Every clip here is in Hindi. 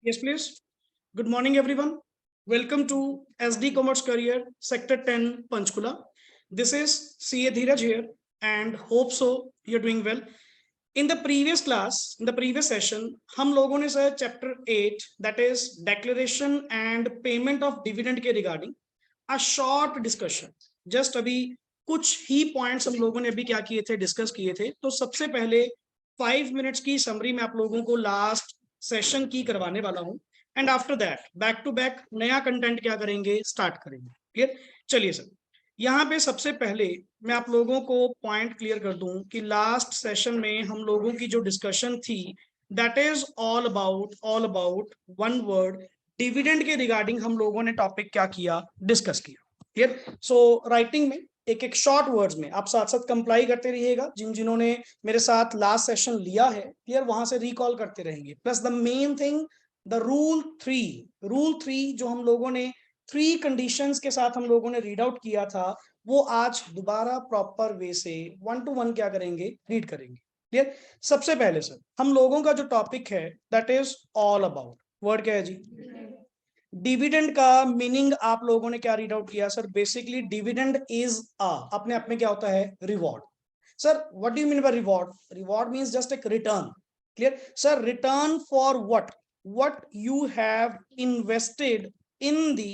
Yes, please. Good morning, everyone. Welcome to SD Commerce Career Sector 10 Panchkula. This is CA Dheeraj here and hope so you're doing well. In the previous class, in the previous session, हम लोगों ने sir chapter 8 that is declaration and payment of dividend के regarding a short discussion. Just अभी कुछ ही points हम लोगों ने अभी क्या किए थे डिस्कस किए थे. तो सबसे पहले 5 minutes की समरी मैं आप लोगों को लास्ट सेशन की करवाने वाला हूं and after that back to back नया कंटेंट क्या करेंगे स्टार्ट करेंगे. क्लियर. चलिए सर, यहाँ पे सबसे पहले मैं आप लोगों को पॉइंट क्लियर कर दूं कि लास्ट सेशन में हम लोगों की जो डिस्कशन थी that is all about one word dividend के रिगार्डिंग हम लोगों ने टॉपिक क्या किया डिस्कस किया. क्लियर. सो राइटिंग में एक एक शॉर्ट वर्ड्स में आप साथ साथ कंप्लाई करते रहिएगा. जिन्होंने मेरे साथ लास्ट सेशन लिया है क्लियर वहां से रिकॉल करते रहेंगे. Plus the main thing the rule three जो हम लोगों ने 3 कंडीशंस के साथ हम लोगों ने रीड आउट किया था वो आज दोबारा प्रॉपर वे से 1 to 1 क्या करेंगे रीड करेंगे. क्लियर. सबसे पहले सर हम लोगों का जो टॉपिक है that is all about word क्या है जी डिविडेंड का मीनिंग आप लोगों ने क्या रीड आउट किया सर. बेसिकली डिविडेंड इज अपने आप में क्या होता है reward. Sir what do you mean by reward. Reward means just एक return. Clear. Sir return for what you have invested in the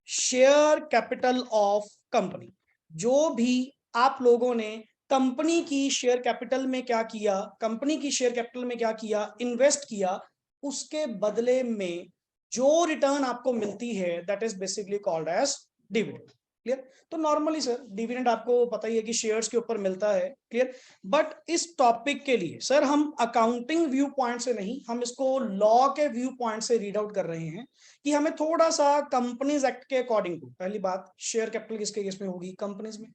share capital of company. जो भी आप लोगों ने कंपनी की शेयर कैपिटल में क्या किया, कंपनी की शेयर कैपिटल में क्या किया, इन्वेस्ट किया, उसके बदले में जो रिटर्न आपको मिलती है that is basically called as dividend. Clear. तो नॉर्मली सर डिविडेंड आपको पता ही है कि शेयर्स के ऊपर मिलता है. क्लियर. बट इस टॉपिक के लिए सर हम अकाउंटिंग व्यू पॉइंट से नहीं, हम इसको लॉ के व्यू पॉइंट से रीड आउट कर रहे हैं कि हमें थोड़ा सा कंपनीज एक्ट के अकॉर्डिंग टू, पहली बात शेयर कैपिटल किसके केस में होगी कंपनीज में,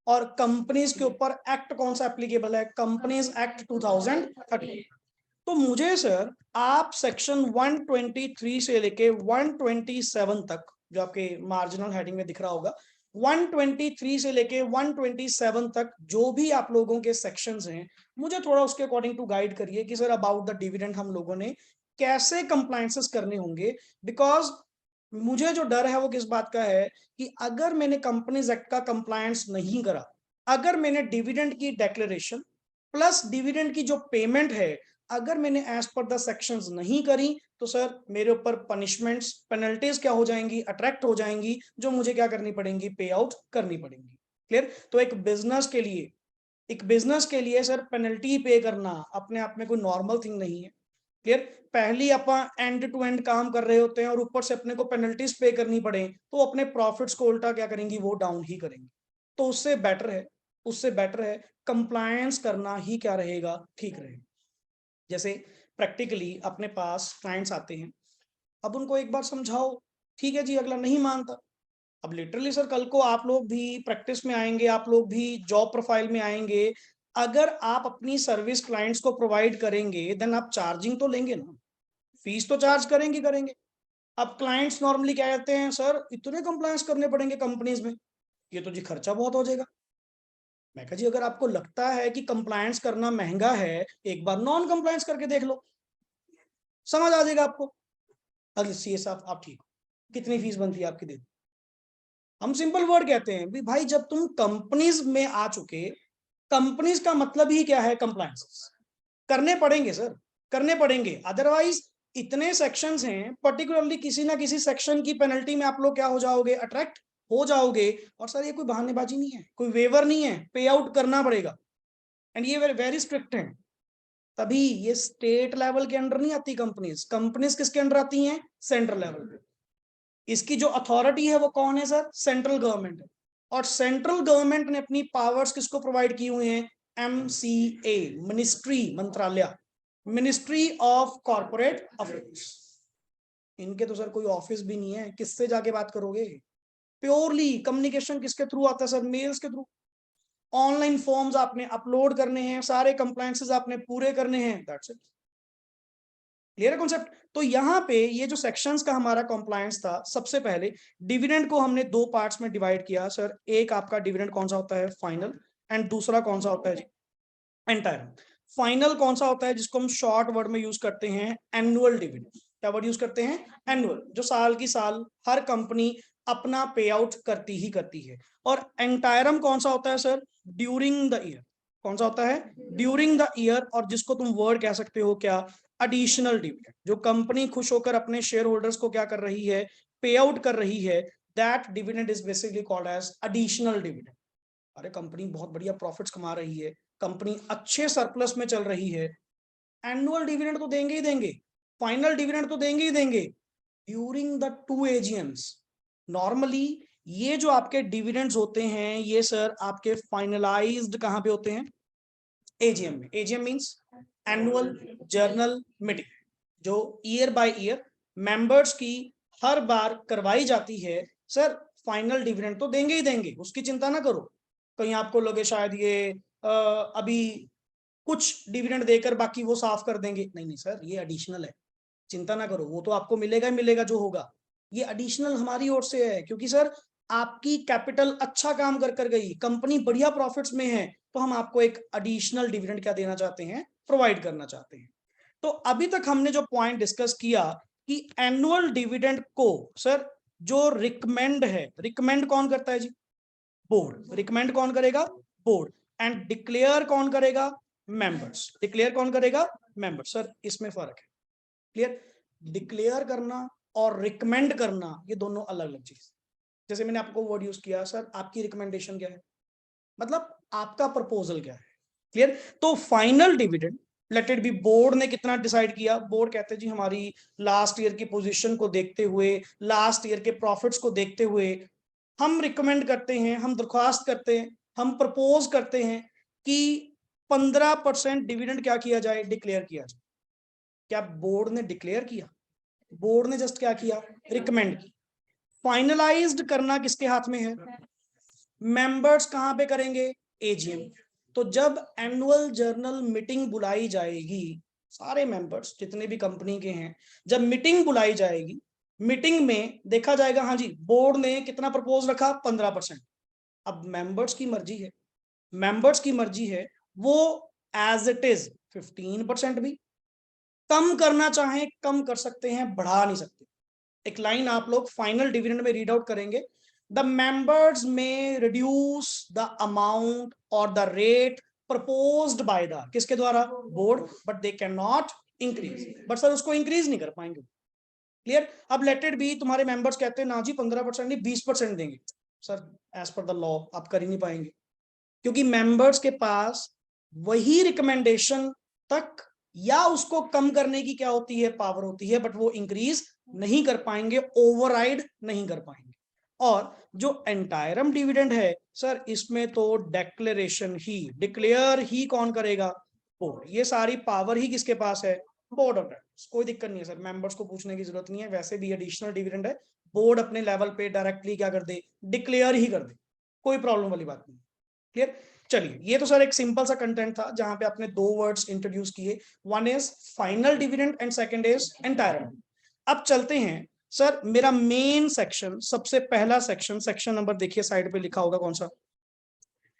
और कंपनीज के ऊपर एक्ट कौन सा एप्लीकेबल है कंपनीज एक्ट 2013. तो मुझे सर आप सेक्शन 123 से लेके 127 तक जो आपके मार्जिनल हेडिंग में दिख रहा होगा 123 से लेके 127 तक जो भी आप लोगों के सेक्शंस हैं मुझे थोड़ा उसके अकॉर्डिंग टू गाइड करिए कि सर अबाउट द डिविडेंड हम लोगों ने कैसे कंप्लायंसेस करने होंगे. बिकॉज मुझे जो डर है वो किस बात का है कि अगर मैंने कंपनीज एक्ट का कंप्लायंस नहीं करा, अगर मैंने डिविडेंड की डिक्लेरेशन प्लस डिविडेंड की जो पेमेंट है अगर मैंने एज पर द सेक्शंस नहीं करी तो सर मेरे ऊपर पनिशमेंट्स पेनल्टीज क्या हो जाएंगी अट्रैक्ट हो जाएंगी जो मुझे क्या करनी पड़ेंगी पे आउट करनी पड़ेंगी. क्लियर. तो एक बिजनेस के लिए सर पेनल्टी पे करना अपने आप में कोई नॉर्मल थिंग नहीं है. क्लियर. पहली अपन एंड टू एंड काम कर रहे होते हैं और ऊपर से अपने को पेनल्टीज पे करनी पड़े तो अपने प्रॉफिट्स को उल्टा क्या करेंगी वो डाउन ही करेंगी. तो उससे बेटर है कंप्लायंस करना ही क्या रहेगा ठीक रहेगा. जैसे प्रैक्टिकली अपने पास क्लाइंट्स आते हैं, अब उनको एक बार समझाओ ठीक है जी, अगला नहीं मानता. अब लिटरली सर कल को आप लोग भी प्रैक्टिस में आएंगे, आप लोग भी जॉब प्रोफाइल में आएंगे, अगर आप अपनी सर्विस क्लाइंट्स को प्रोवाइड करेंगे देन आप चार्जिंग तो लेंगे ना, फीस तो चार्ज करेंगे. अब क्लाइंट्स नॉर्मली क्या कहते हैं सर इतने कंप्लायंस करने पड़ेंगे कंपनीज में, ये तो जी खर्चा बहुत हो जाएगा. मैं कहा जी अगर आपको लगता है कि कंप्लायंस करना महंगा है एक बार नॉन कंप्लायंस करके देख लो, समझ आ जाएगा आपको. अगर सी साहब आप ठीक हो, कितनी फीस बनती है आपकी दे दो. हम सिंपल वर्ड कहते हैं भाई जब तुम कंपनीज में आ चुके, कंपनीज का मतलब ही क्या है कंप्लायंस करने पड़ेंगे सर, करने पड़ेंगे. अदरवाइज इतने सेक्शंस हैं पर्टिकुलरली किसी ना किसी सेक्शन की पेनल्टी में आप लोग क्या हो जाओगे अट्रैक्ट हो जाओगे. और सर ये कोई बहानेबाजी नहीं है, कोई वेवर नहीं है, पे आउट करना पड़ेगा. एंड ये वेरी स्ट्रिक्ट है. तभी ये स्टेट लेवल के अंडर नहीं आती कंपनीज किसके अंडर आती हैं सेंट्रल लेवल पे. इसकी जो अथॉरिटी है वो कौन है सर सेंट्रल गवर्नमेंट है. और सेंट्रल गवर्नमेंट ने अपनी पावर्स किसको प्रोवाइड की हुई हैं MCA मंत्रालय, मिनिस्ट्री ऑफ कॉर्पोरेट अफेयर्स. इनके तो सर कोई ऑफिस भी नहीं है, किससे जाके बात करोगे. प्योरली कम्युनिकेशन किसके थ्रू आता है सर मेल्स के थ्रू. ऑनलाइन फॉर्म्स आपने अपलोड करने हैं, सारे कंप्लायंसेस आपने पूरे करने हैं, दैट्स इट. क्लियर है कॉन्सेप्ट. तो यहाँ पे ये जो सेक्शंस का हमारा कंप्लायंस था, सबसे पहले डिविडेंड को हमने 2 पार्ट्स में डिवाइड किया सर. एक आपका डिविडेंड कौन सा होता है फाइनल, एंड दूसरा कौन सा होता है जी एंटायर. फाइनल कौन सा होता है जिसको हम शॉर्ट वर्ड में यूज करते हैं एनुअल डिविडेंड. क्या वर्ड यूज करते हैं? एनुअल, जो साल की साल हर कंपनी अपना पे आउट करती ही करती है। और एंटायरम कौन सा होता है सर? During the year. कौन सा होता है? During the year. और जिसको तुम वर्ड कह सकते हो क्या? Additional dividend. जो कंपनी खुश होकर अपने शेयर होल्डर्स को क्या कर रही है? पे आउट कर रही है, that dividend is basically called as additional dividend. अरे कंपनी बहुत बढ़िया प्रॉफिट्स कमा रही है, कंपनी अच्छे सरप्लस में चल रही है, एनुअल डिविडेंड तो देंगे ही देंगे, फाइनल डिविडेंड तो देंगे ही देंगे ड्यूरिंग द 2 AGMs। नॉर्मली ये जो आपके डिविडेंड्स होते हैं ये सर आपके फाइनलाइज्ड कहां पे होते हैं? एजीएम में। AGM means annual journal meeting, जो ईयर बाय ईयर मेंबर्स की हर बार करवाई जाती है। सर फाइनल डिविडेंड तो देंगे ही देंगे, उसकी चिंता ना करो। कहीं आपको लगे शायद ये अभी कुछ डिविडेंड देकर बाकी वो साफ कर देंगे, नहीं नहीं सर, ये एडिशनल है, चिंता ना करो, वो तो आपको मिलेगा ही मिलेगा जो होगा। ये एडिशनल हमारी ओर से है, क्योंकि सर आपकी कैपिटल अच्छा काम कर गई, कंपनी बढ़िया प्रॉफिट्स में है, तो हम आपको एक एडिशनल डिविडेंड क्या देना चाहते हैं? प्रोवाइड करना चाहते हैं। तो अभी तक हमने जो पॉइंट डिस्कस किया कि एनुअल डिविडेंड को सर जो रिकमेंड है, रिकमेंड कौन करता है जी? बोर्ड। रिकमेंड कौन करेगा? बोर्ड। एंड डिक्लेयर कौन करेगा? मेंबर्स। डिक्लेयर कौन करेगा? मेंबर्स। सर इसमें फर्क है, क्लियर? डिक्लेयर करना और रिकमेंड करना ये दोनों अलग अलग चीज। जैसे मैंने आपको वर्ड यूज किया, सर आपकी रिकमेंडेशन क्या है, मतलब आपका प्रपोजल क्या है, क्लियर? तो final dividend late it B, board ने कितना डिसाइड किया? बोर्ड कहते हैं जी हमारी लास्ट ईयर की पोजीशन को देखते हुए, लास्ट ईयर के प्रॉफिट्स को देखते हुए हम रिकमेंड करते हैं, हम दरख्वास्त करते हैं, हम प्रपोज करते हैं कि 15% डिविडेंड क्या किया जाए? डिक्लेयर किया जाए। क्या बोर्ड ने डिक्लेयर किया? बोर्ड ने जस्ट क्या किया? रिकमेंड की। फाइनलाइज्ड करना किसके हाथ में है? मेंबर्स कहां पे करेंगे? एजीएम। तो जब एनुअल जर्नल मीटिंग बुलाई जाएगी, सारे मेंबर्स जितने भी कंपनी के हैं, जब मीटिंग बुलाई जाएगी, मीटिंग में देखा जाएगा हाँ जी बोर्ड ने कितना प्रपोज रखा? 15%। अब मेंबर्स की मर्जी है, मेंबर्स की मर्जी है, वो एज इट इज 15% भी कम करना चाहें कम कर सकते हैं, बढ़ा नहीं सकते। एक लाइन आप लोग फाइनल डिविडेंड में रीड आउट करेंगे, द मेंबर्स में रिड्यूस द अमाउंट और the rate proposed by the, किसके द्वारा? Board, but they can not increase. But sir उसको इंक्रीज नहीं कर पाएंगे, क्लियर? अब लेट इट बी तुम्हारे मेंबर्स कहते हैं ना जी 15% नहीं 20% देंगे, sir as per the law आप कर ही नहीं पाएंगे, क्योंकि मेंबर्स के पास वही रिकमेंडेशन तक या उसको कम करने की क्या होती है? पावर होती है, बट वो इंक्रीज नहीं कर पाएंगे, ओवरराइड नहीं कर पाएंगे। और जो एंटायरम डिविडेंड है सर, इसमें तो डेक्लेरेशन ही, डिक्लेयर ही कौन करेगा? बोर्ड। ये सारी पावर ही किसके पास है? Board of directors. कोई दिक्कत नहीं है सर, मेंबर्स को पूछने की जरूरत नहीं है, वैसे भी एडिशनल डिविडेंड है, बोर्ड अपने लेवल पे डायरेक्टली क्या कर दे? डिक्लेयर ही कर दे, कोई प्रॉब्लम वाली बात नहीं, क्लियर? चलिए, ये तो सर एक सिंपल सा कंटेंट था जहां पे आपने दो वर्ड्स इंट्रोड्यूस किए, one is final dividend and second is entire. अब चलते हैं सर मेरा मेन सेक्शन, सबसे पहला सेक्शन, सेक्शन नंबर देखिए साइड पे लिखा होगा कौन सा,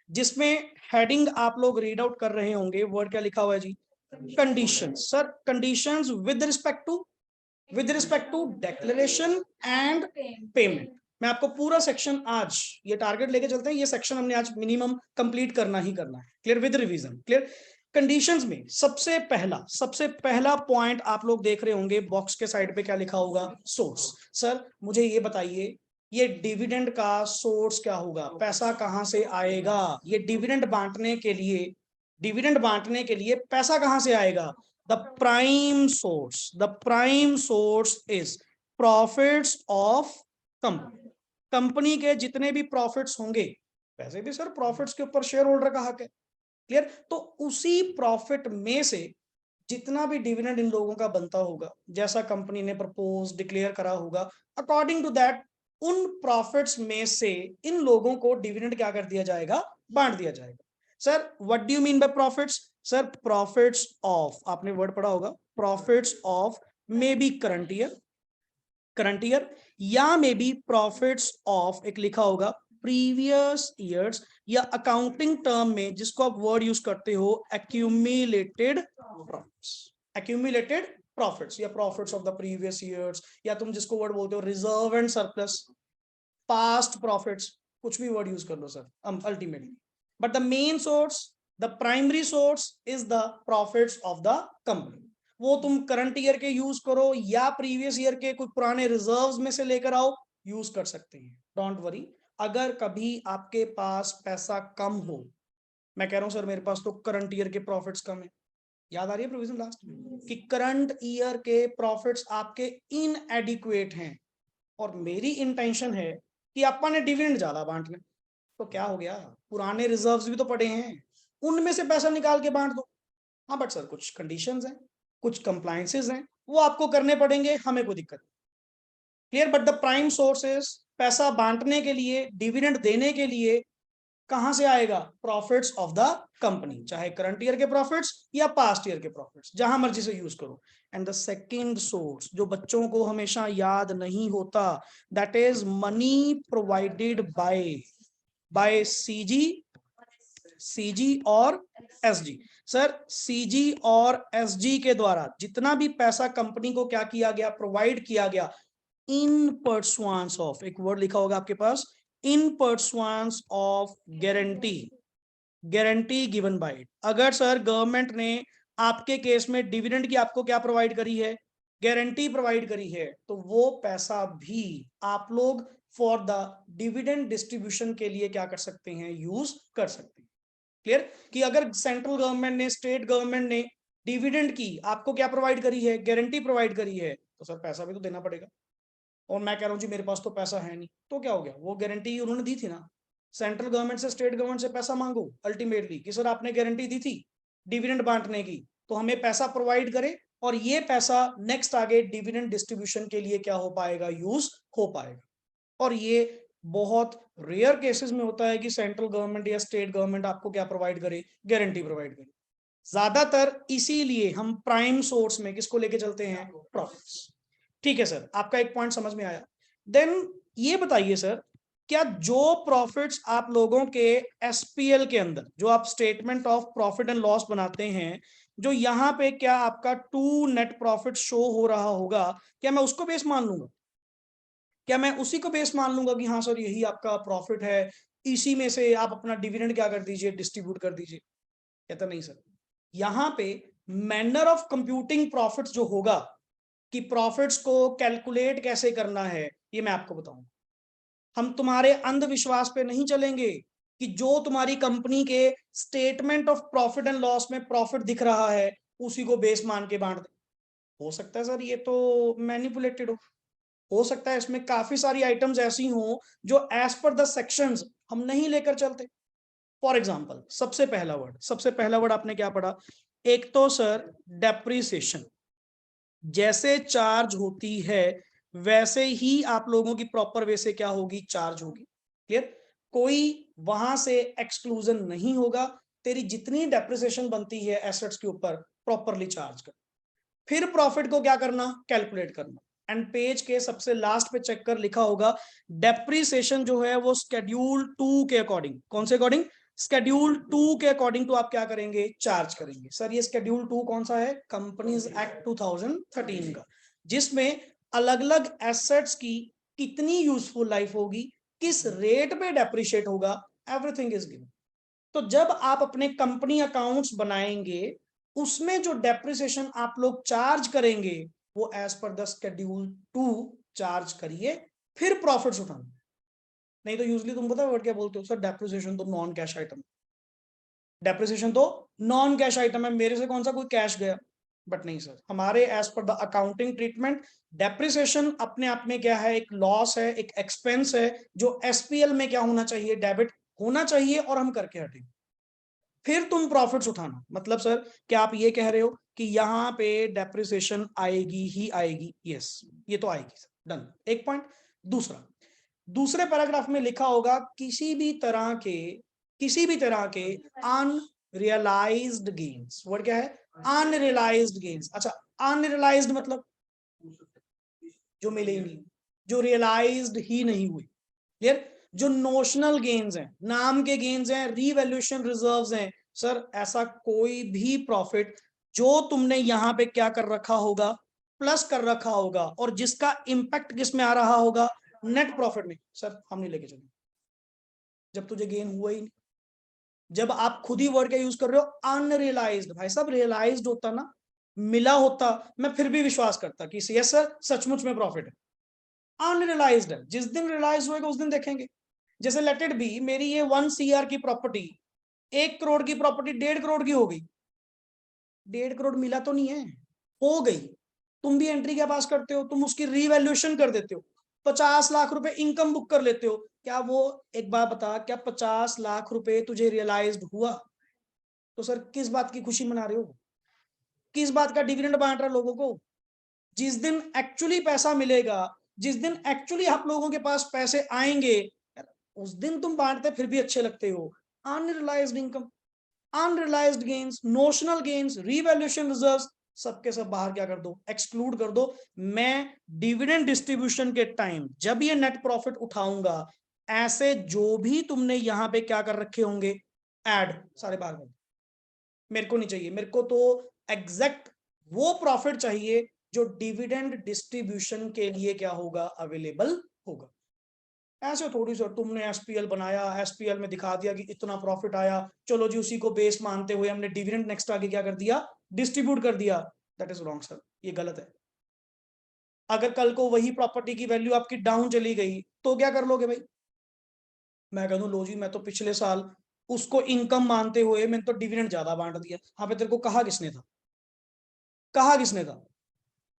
जिसमें हेडिंग आप लोग रीड आउट कर रहे होंगे, वर्ड क्या लिखा हुआ है जी? Conditions. Sir conditions with respect to declaration and payment. मैं आपको पूरा सेक्शन आज ये टारगेट लेके चलते हैं, ये सेक्शन हमने आज मिनिमम कंप्लीट करना ही करना है, clear? With revision, clear? Conditions में सबसे पहला पॉइंट आप लोग देख रहे होंगे बॉक्स के साइड पे क्या लिखा होगा? सोर्स। सर मुझे ये बताइए, ये डिविडेंड का सोर्स क्या होगा? पैसा कहां से आएगा? ये डिविडेंड बांटने के लिए, डिविडेंड बांटने के लिए पैसा कहां से आएगा? The prime source is profits of company. Company के जितने भी प्रॉफिट्स होंगे, वैसे भी सर प्रॉफिट्स के ऊपर शेयर होल्डर का हक है, क्लियर? तो उसी प्रॉफिट में से जितना भी डिविडेंड इन लोगों का बनता होगा, जैसा कंपनी ने प्रपोज डिक्लेयर करा होगा, अकॉर्डिंग टू दैट उन प्रॉफिट्स में से इन लोगों को डिविडेंड क्या कर दिया जाएगा? बांट दिया जाएगा। Sir what do you mean bye profits? Sir profits of, आपने वर्ड पढ़ा होगा, profits of may be current year, या मे बी प्रॉफिट्स ऑफ, एक लिखा होगा प्रीवियस ईयर्स, या अकाउंटिंग टर्म में जिसको आप वर्ड यूज करते हो एक्यूमुलेटेड प्रॉफिट्स, एक्यूमुलेटेड प्रॉफिट्स या profits of the previous years, या तुम जिसको वर्ड बोलते हो reserve and surplus, past profits, कुछ भी वर्ड यूज कर लो sir ultimately, but the main source, the primary source is the profits of the company. वो तुम करंट ईयर के यूज करो या प्रीवियस ईयर के कुछ पुराने रिजर्व्स में से लेकर आओ, यूज कर सकते हैं, डोंट वरी। अगर कभी आपके पास पैसा कम हो, मैं कह रहा हूं सर मेरे पास तो करंट ईयर के प्रॉफिट्स कम है, याद आ रही है प्रोविजन लास्ट कि करंट ईयर के प्रॉफिट्स आपके इनएडिक्वेट हैं और मेरी इंटेंशन है कि अपन ने डिविडेंड ज्यादा बांटना, तो क्या हो गया, पुराने रिजर्व्स भी तो पड़े हैं, उनमें से पैसा निकाल के बांट दो। हाँ बट सर कुछ कंडीशंस हैं, कुछ कंप्लायंसेस हैं, वो आपको करने पड़ेंगे, हमें कोई दिक्कत नहीं, clear. But the prime sources, पैसा बांटने के लिए, डिविडेंड देने के लिए कहां से आएगा, प्रॉफिट्स ऑफ द कंपनी, चाहे करंट ईयर के प्रॉफिट्स या पास्ट ईयर के प्रॉफिट्स, जहां मर्जी से यूज करो। एंड द सेकंड सोर्स जो बच्चों को हमेशा याद नहीं होता, that is money provided by CG और एसजी। सर सीजी और एसजी के द्वारा जितना भी पैसा कंपनी को क्या किया गया, प्रोवाइड किया गया, इन परसुआंस ऑफ, एक वर्ड लिखा होगा आपके पास, in pursuance of guarantee given by it. अगर सर गवर्नमेंट ने आपके केस में डिविडेंड की आपको क्या प्रोवाइड करी है, गारंटी प्रोवाइड करी है, तो वो पैसा भी आप लोग फॉर द डिविडेंड डिस्ट्रीब्यूशन के लिए क्या कर सकते हैं, यूज कर सकते हैं, क्लियर। कि अगर सेंट्रल गवर्नमेंट ने, स्टेट गवर्नमेंट ने डिविडेंड की आपको क्या प्रोवाइड करी है, गारंटी प्रोवाइड करी है, तो सर पैसा भी तो देना पड़ेगा। और मैं कह रहा हूं जी मेरे पास तो पैसा है नहीं, तो क्या हो गया, वो गारंटी उन्होंने दी थी ना, सेंट्रल गवर्नमेंट से, स्टेट गवर्नमेंट से पैसा मांगो अल्टीमेटली कि सर आपने गारंटी दी थी डिविडेंड बांटने की, तो हमें पैसा प्रोवाइड करे, और ये पैसा नेक्स्ट आगे डिविडेंड डिस्ट्रीब्यूशन के लिए क्या हो पाएगा, यूज हो पाएगा। और ये बहुत रेयर केसेस में होता है कि सेंट्रल गवर्नमेंट या स्टेट गवर्नमेंट आपको क्या प्रोवाइड करे, गारंटी प्रोवाइड करे। ज्यादातर इसीलिए हम प्राइम सोर्स में किसको लेके चलते हैं, प्रॉफिट्स। ठीक है सर, आपका एक पॉइंट समझ में आया। देन ये बताइए सर, क्या जो प्रॉफिट्स आप लोगों के एसपीएल के अंदर, जो आप statement of profit and loss बनाते हैं, जो यहाँ पे क्या आपका टू नेट प्रॉफिट शो हो रहा होगा, क्या मैं उसको बेस मान लूंगा, क्या मैं उसी को बेस मान लूंगा कि हाँ सर यही आपका प्रॉफिट है, इसी में से आप अपना डिविडेंड क्या कर दीजिए, डिस्ट्रीब्यूट कर दीजिए? कहता नहीं सर, यहाँ पे मैनर ऑफ कंप्यूटिंग प्रॉफिट्स जो होगा, कि प्रॉफिट्स को कैलकुलेट कैसे करना है, ये मैं आपको बताऊंगा। हम तुम्हारे अंधविश्वास पे नहीं चलेंगे कि जो तुम्हारी कंपनी के statement of profit and loss में प्रॉफिट दिख रहा है उसी को बेस मान के बांट दे। हो सकता है सर ये तो मैनिपुलेटेड हो सकता है इसमें काफी सारी आइटम्स ऐसी हो जो एज पर द सेक्शंस हम नहीं लेकर चलते। फॉर एग्जाम्पल सबसे पहला वर्ड आपने क्या पढ़ा, एक तो सर डेप्रिसिएशन, जैसे चार्ज होती है वैसे ही आप लोगों की प्रॉपर वे से क्या होगी, चार्ज होगी, क्लियर। कोई वहां से एक्सक्लूजन नहीं होगा, तेरी जितनी डेप्रिसिएशन बनती है एसेट्स के ऊपर प्रॉपरली चार्ज कर। फिर प्रॉफिट को क्या करना, कैलकुलेट करना, एंड पेज के सबसे लास्ट पे चेक कर लिखा होगा डेप्रिसिएशन जो है वो शेड्यूल 2 के अकॉर्डिंग, कौन से अकॉर्डिंग, शेड्यूल 2 के अकॉर्डिंग तो आप क्या करेंगे, चार्ज करेंगे। सर ये शेड्यूल 2 कौन सा है, कंपनीज एक्ट 2013 का, जिसमें अलग अलग एसेट्स की कितनी यूजफुल लाइफ होगी, किस रेट पे डेप्रिशिएट होगा, एवरीथिंग इज गिवन। तो जब आप अपने कंपनी अकाउंट्स बनाएंगे उसमें जो डेप्रिसिएशन आप लोग चार्ज करेंगे वो as per the schedule 2 charge करिए, फिर प्रॉफिट्स उठाना। नहीं तो यूजली तुम पता है क्या बोलते हो, सर डेप्रिसिएशन तो नॉन कैश आइटम, डेप्रिसिएशन तो नॉन कैश आइटम है, मेरे से कौन सा कोई कैश गया। बट नहीं सर, हमारे as per the accounting treatment depreciation अपने आप में क्या है, एक लॉस है, एक एक्सपेंस है, जो एसपीएल में क्या होना चाहिए, डेबिट होना चाहिए, और हम करके हटेंगे। फिर तुम प्रॉफिट्स उठाना, मतलब सर क्या आप ये कह रहे हो कि यहाँ पे डेप्रिसिएशन आएगी ही आएगी, यस ये तो आएगी सर, डन, एक पॉइंट। दूसरे पैराग्राफ में लिखा होगा किसी भी तरह के अनरियलाइज्ड गेन्स, वर्ड क्या है, अनरियलाइज्ड गेन्स। अच्छा अनरियलाइज्ड मतलब जो मिले नहीं, जो रियलाइज्ड ही नहीं हुई, क्लियर। जो नोशनल गेन्स हैं, नाम के गेन्स हैं, रीवैल्यूएशन रिजर्व्स हैं, सर ऐसा कोई भी प्रॉफिट जो तुमने यहां पे क्या कर रखा होगा, प्लस कर रखा होगा और जिसका इंपैक्ट किस में आ रहा होगा, नेट प्रॉफिट में। सर हम नहीं लेके चलेंगे जब तुझे गेन हुआ ही नहीं। जब आप खुद ही वर्ड का यूज कर रहे हो अनरियलाइज्ड, भाई साहब रियलाइज्ड होता ना, मिला होता, मैं फिर भी विश्वास करता कि यस सर सचमुच में प्रॉफिट है। अनरियलाइज्ड है, जिस दिन रियलाइज होएगा उस दिन देखेंगे। जैसे लेट इट बी मेरी ये 1 CR की प्रॉपर्टी 1 करोड़ की प्रॉपर्टी 1.5 करोड़ की हो गई, 1.5 करोड़ मिला तो नहीं है, हो गई। तुम भी एंट्री क्या पास करते हो, तुम उसकी रीवैल्यूएशन कर देते हो, 50 लाख रुपए इनकम बुक कर लेते हो। क्या वो, एक बार बता, क्या 50 लाख रुपए तुझे रियलाइज्ड हुआ? तो सर किस बात की खुशी मना रहे हो, किस बात का डिविडेंड बांट रहे लोगों को? जिस दिन एक्चुअली पैसा मिलेगा, जिस दिन एक्चुअली आप लोगों के पास पैसे आएंगे, उस दिन तुम बांटते फिर भी अच्छे लगते हो। Unrealised income, unrealised gains, notional gains, revaluation reserves, सबके सब बाहर क्या कर दो, एक्सक्लूड कर दो। मैं डिविडेंड डिस्ट्रीब्यूशन के टाइम जब ये नेट प्रॉफिट उठाऊंगा, ऐसे जो भी तुमने यहां पे क्या कर रखे होंगे ऐड, सारे बाहर कर दो। मेरे को नहीं चाहिए, मेरे को तो एग्जैक्ट वो प्रॉफिट चाहिए जो डिविडेंड डिस्ट्रीब्यूशन के लिए क्या होगा, अवेलेबल होगा। ऐसे थोड़ी सी तुमने एसपीएल बनाया, एसपीएल में दिखा दिया कि इतना प्रॉफिट आया, चलो जी उसी को बेस मानते हुए हमने डिविडेंड नेक्स्ट आगे क्या कर दिया, डिस्ट्रीब्यूट कर दिया। दैट इज रॉन्ग सर, ये गलत है। अगर कल को वही प्रॉपर्टी की वैल्यू आपकी डाउन चली गई तो क्या कर लोगे भाई? मैं कह दूं लो जी मैं तो पिछले साल उसको इनकम मानते हुए मैंने तो डिविडेंड ज्यादा बांट दिया। हाँ पे तेरे को कहा किसने था, कहा किसने था?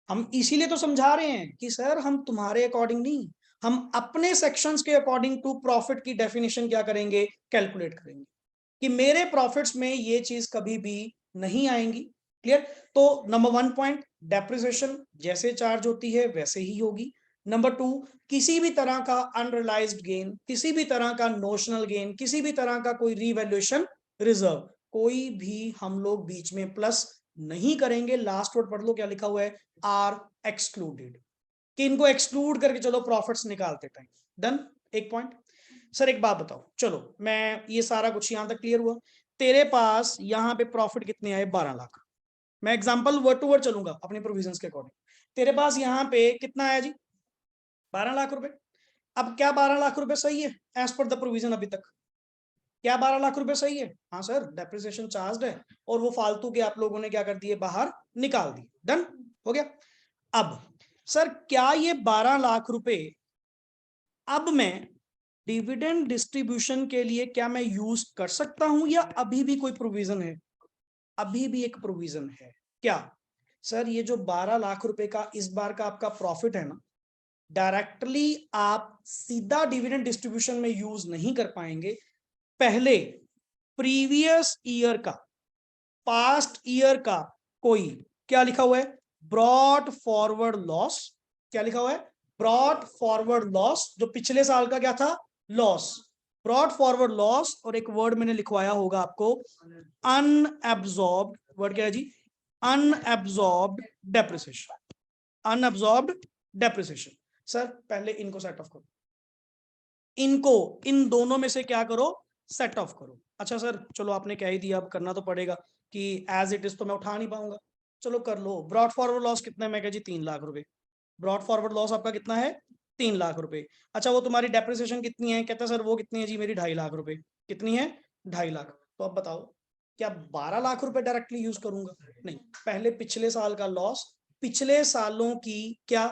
हम इसीलिए तो समझा रहे हैं कि सर हम तुम्हारे अकॉर्डिंग नहीं, हम अपने सेक्शंस के अकॉर्डिंग टू प्रॉफिट की डेफिनेशन क्या करेंगे, कैलकुलेट करेंगे कि मेरे प्रॉफिट्स में ये चीज कभी भी नहीं आएंगी। क्लियर? तो नंबर 1 पॉइंट, डेप्रिसिएशन जैसे चार्ज होती है वैसे ही होगी। नंबर 2, किसी भी तरह का अनरियलाइज्ड गेन, किसी भी तरह का नोशनल गेन, किसी भी तरह का कोई रीवैल्यूएशन रिजर्व, कोई भी हम लोग बीच में प्लस नहीं करेंगे। लास्ट वर्ड पढ़ लो क्या लिखा हुआ है, आर एक्सक्लूडेड, कि इनको एक्सक्लूड करके चलो प्रॉफिट्स निकालते टाइम। डन, एक पॉइंट। सर एक बात बताओ, चलो मैं ये सारा कुछ यहां तक क्लियर हुआ, तेरे पास यहां पे प्रॉफिट कितने आए, 12 लाख। मैं एग्जांपल वर्ड टू वर्ड चलूंगा अपने प्रोविजंस के अकॉर्डिंग। तेरे पास यहां पे कितना आया जी, 12 लाख रुपए। अब क्या 12 लाख रुपए सही है एज पर द प्रोविजन अभी तक? क्या 12 लाख रुपए सही है? हाँ सर, डेप्रिसिएशन चार्ज है और वो फालतू के आप लोगों ने क्या कर दिए, बाहर निकाल दिए। डन हो गया। अब सर क्या ये 12 लाख रुपए अब मैं डिविडेंड डिस्ट्रीब्यूशन के लिए क्या मैं यूज कर सकता हूं या अभी भी कोई प्रोविजन है? अभी भी एक प्रोविजन है। क्या? सर ये जो 12 लाख रुपए का इस बार का आपका प्रॉफिट है ना, डायरेक्टली आप सीधा डिविडेंड डिस्ट्रीब्यूशन में यूज नहीं कर पाएंगे। पहले प्रीवियस ईयर का, पास्ट ईयर का कोई क्या लिखा हुआ है, ब्रॉट फॉरवर्ड लॉस। क्या लिखा हुआ है, ब्रॉट फॉरवर्ड लॉस, जो पिछले साल का क्या था, लॉस, ब्रॉट फॉरवर्ड लॉस। और एक वर्ड मैंने लिखवाया होगा आपको, अनएब्सॉर्ब्ड, वर्ड क्या है जी, unabsorbed depreciation, unabsorbed depreciation. Sir पहले इनको सेट ऑफ करो, इनको, इन दोनों में से क्या करो, सेट ऑफ करो। अच्छा सर चलो आपने कह ही दिया, अब करना तो पड़ेगा कि एज इट इज तो मैं उठा नहीं पाऊंगा, चलो कर लो। ब्रॉड फॉरवर्ड लॉस कितना है, मैं कह जी 3 लाख रुपए। ब्रॉड फॉरवर्ड लॉस आपका कितना है, 3 लाख रुपए। अच्छा वो तुम्हारी डेप्रिसिएशन कितनी है, कहता सर वो कितनी है जी, मेरी 2.5 लाख रुपए। कितनी है, 2.5 लाख। तो अब बताओ क्या 12 लाख रुपए डायरेक्टली यूज करूंगा? नहीं, पहले पिछले साल का लॉस, पिछले सालों की क्या,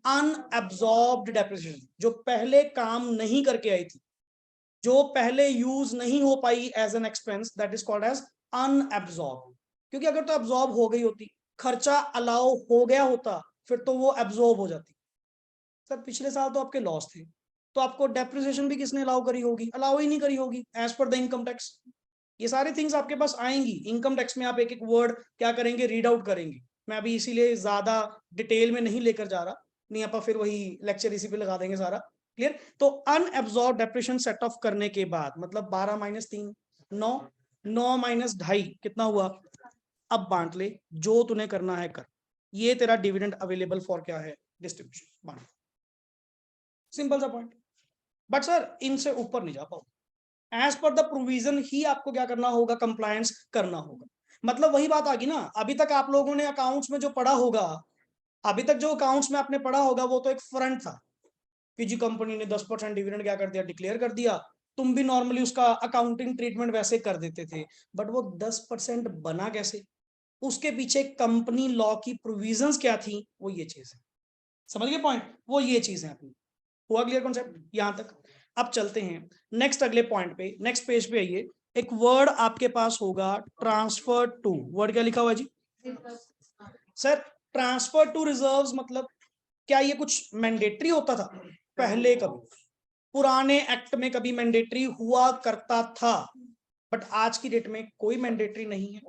अनएब्सॉर्ब्ड डेप्रिसिएशन, जो पहले काम नहीं करके आई थी, जो पहले यूज नहीं हो पाई as an expense, that is called as unabsorb. क्योंकि अगर तो एब्सॉर्ब हो गई होती, खर्चा अलाउ हो गया होता, फिर तो वो एब्सॉर्ब हो जाती। सर पिछले साल तो आपके लॉस थे, तो आपको डेप्रिसिएशन भी किसने अलाउ करी होगी, अलाउ ही नहीं करी होगी as per the income tax. ये सारी थिंग्स आपके पास आएंगी इनकम टैक्स में, आप एक एक वर्ड क्या करेंगे, रीड आउट करेंगे। मैं अभी इसीलिए ज्यादा डिटेल में नहीं लेकर जा रहा, नहीं आप फिर वही लेक्चर इसी पे लगा देंगे सारा। क्लियर? तो अनएब्सॉर्ब डेप्रिसिएशन सेट ऑफ करने के बाद मतलब 12 माइनस 3 9, 9 माइनस 2.5 कितना हुआ? अब बांट ले, जो तूने करना है कर। ये तेरा डिविडेंड अवेलेबल फॉर क्या है, डिस्ट्रीब्यूशन, बांट। सिंपल सा पॉइंट। बट सर इनसे ऊपर नहीं जा पाओ, एज पर द प्रोविजन ही आपको क्या करना होगा, कंप्लायंस करना होगा। मतलब वही बात आ गई ना, अभी तक आप लोगों ने अकाउंट्स में जो पढ़ा होगा, अभी तक जो अकाउंट्स में आपने पढ़ा होगा वो तो एक फ्रंट था कि जी कंपनी ने 10% डिविडेंड क्या कर दिया, डिक्लेयर कर दिया, तुम भी नॉर्मली उसका अकाउंटिंग ट्रीटमेंट वैसे कर देते थे। बट वो 10% बना कैसे, उसके पीछे कंपनी लॉ की प्रोविजंस क्या थी, वो ये चीज है। समझ गए पॉइंट, वो ये चीज है अपनी। हुआ क्लियर कॉन्सेप्ट यहां तक? अब चलते हैं नेक्स्ट अगले पॉइंट पे, नेक्स्ट पेज पे आइए। एक वर्ड आपके पास होगा ट्रांसफर टू। वर्ड क्या लिखा हुआ है जी सर? ट्रांसफर टू रिजर्व्स मतलब क्या ये कुछ मैंडेटरी होता था पहले? कभी पुराने एक्ट में कभी मैंडेटरी हुआ करता था, बट आज की डेट में कोई मैंडेटरी नहीं है,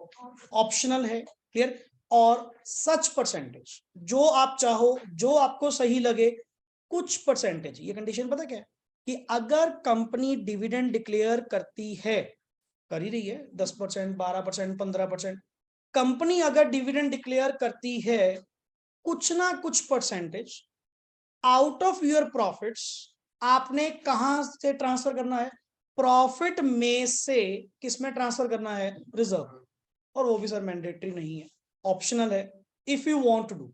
ऑप्शनल है। क्लियर? और सच परसेंटेज जो आप चाहो, जो आपको सही लगे, कुछ परसेंटेज, ये कंडीशन पता क्या है कि अगर कंपनी डिविडेंड डिक्लेयर करती है, कर ही रही है, 10%, 12%, 15%, कंपनी अगर डिविडेंड डिक्लेयर करती है, कुछ ना कुछ percentage out of your profits आपने कहां से ट्रांसफर करना है? प्रॉफिट में से किस में ट्रांसफर करना है? रिजर्व। और वो भी सर मैंडेटरी नहीं है, ऑप्शनल है, if you want to do.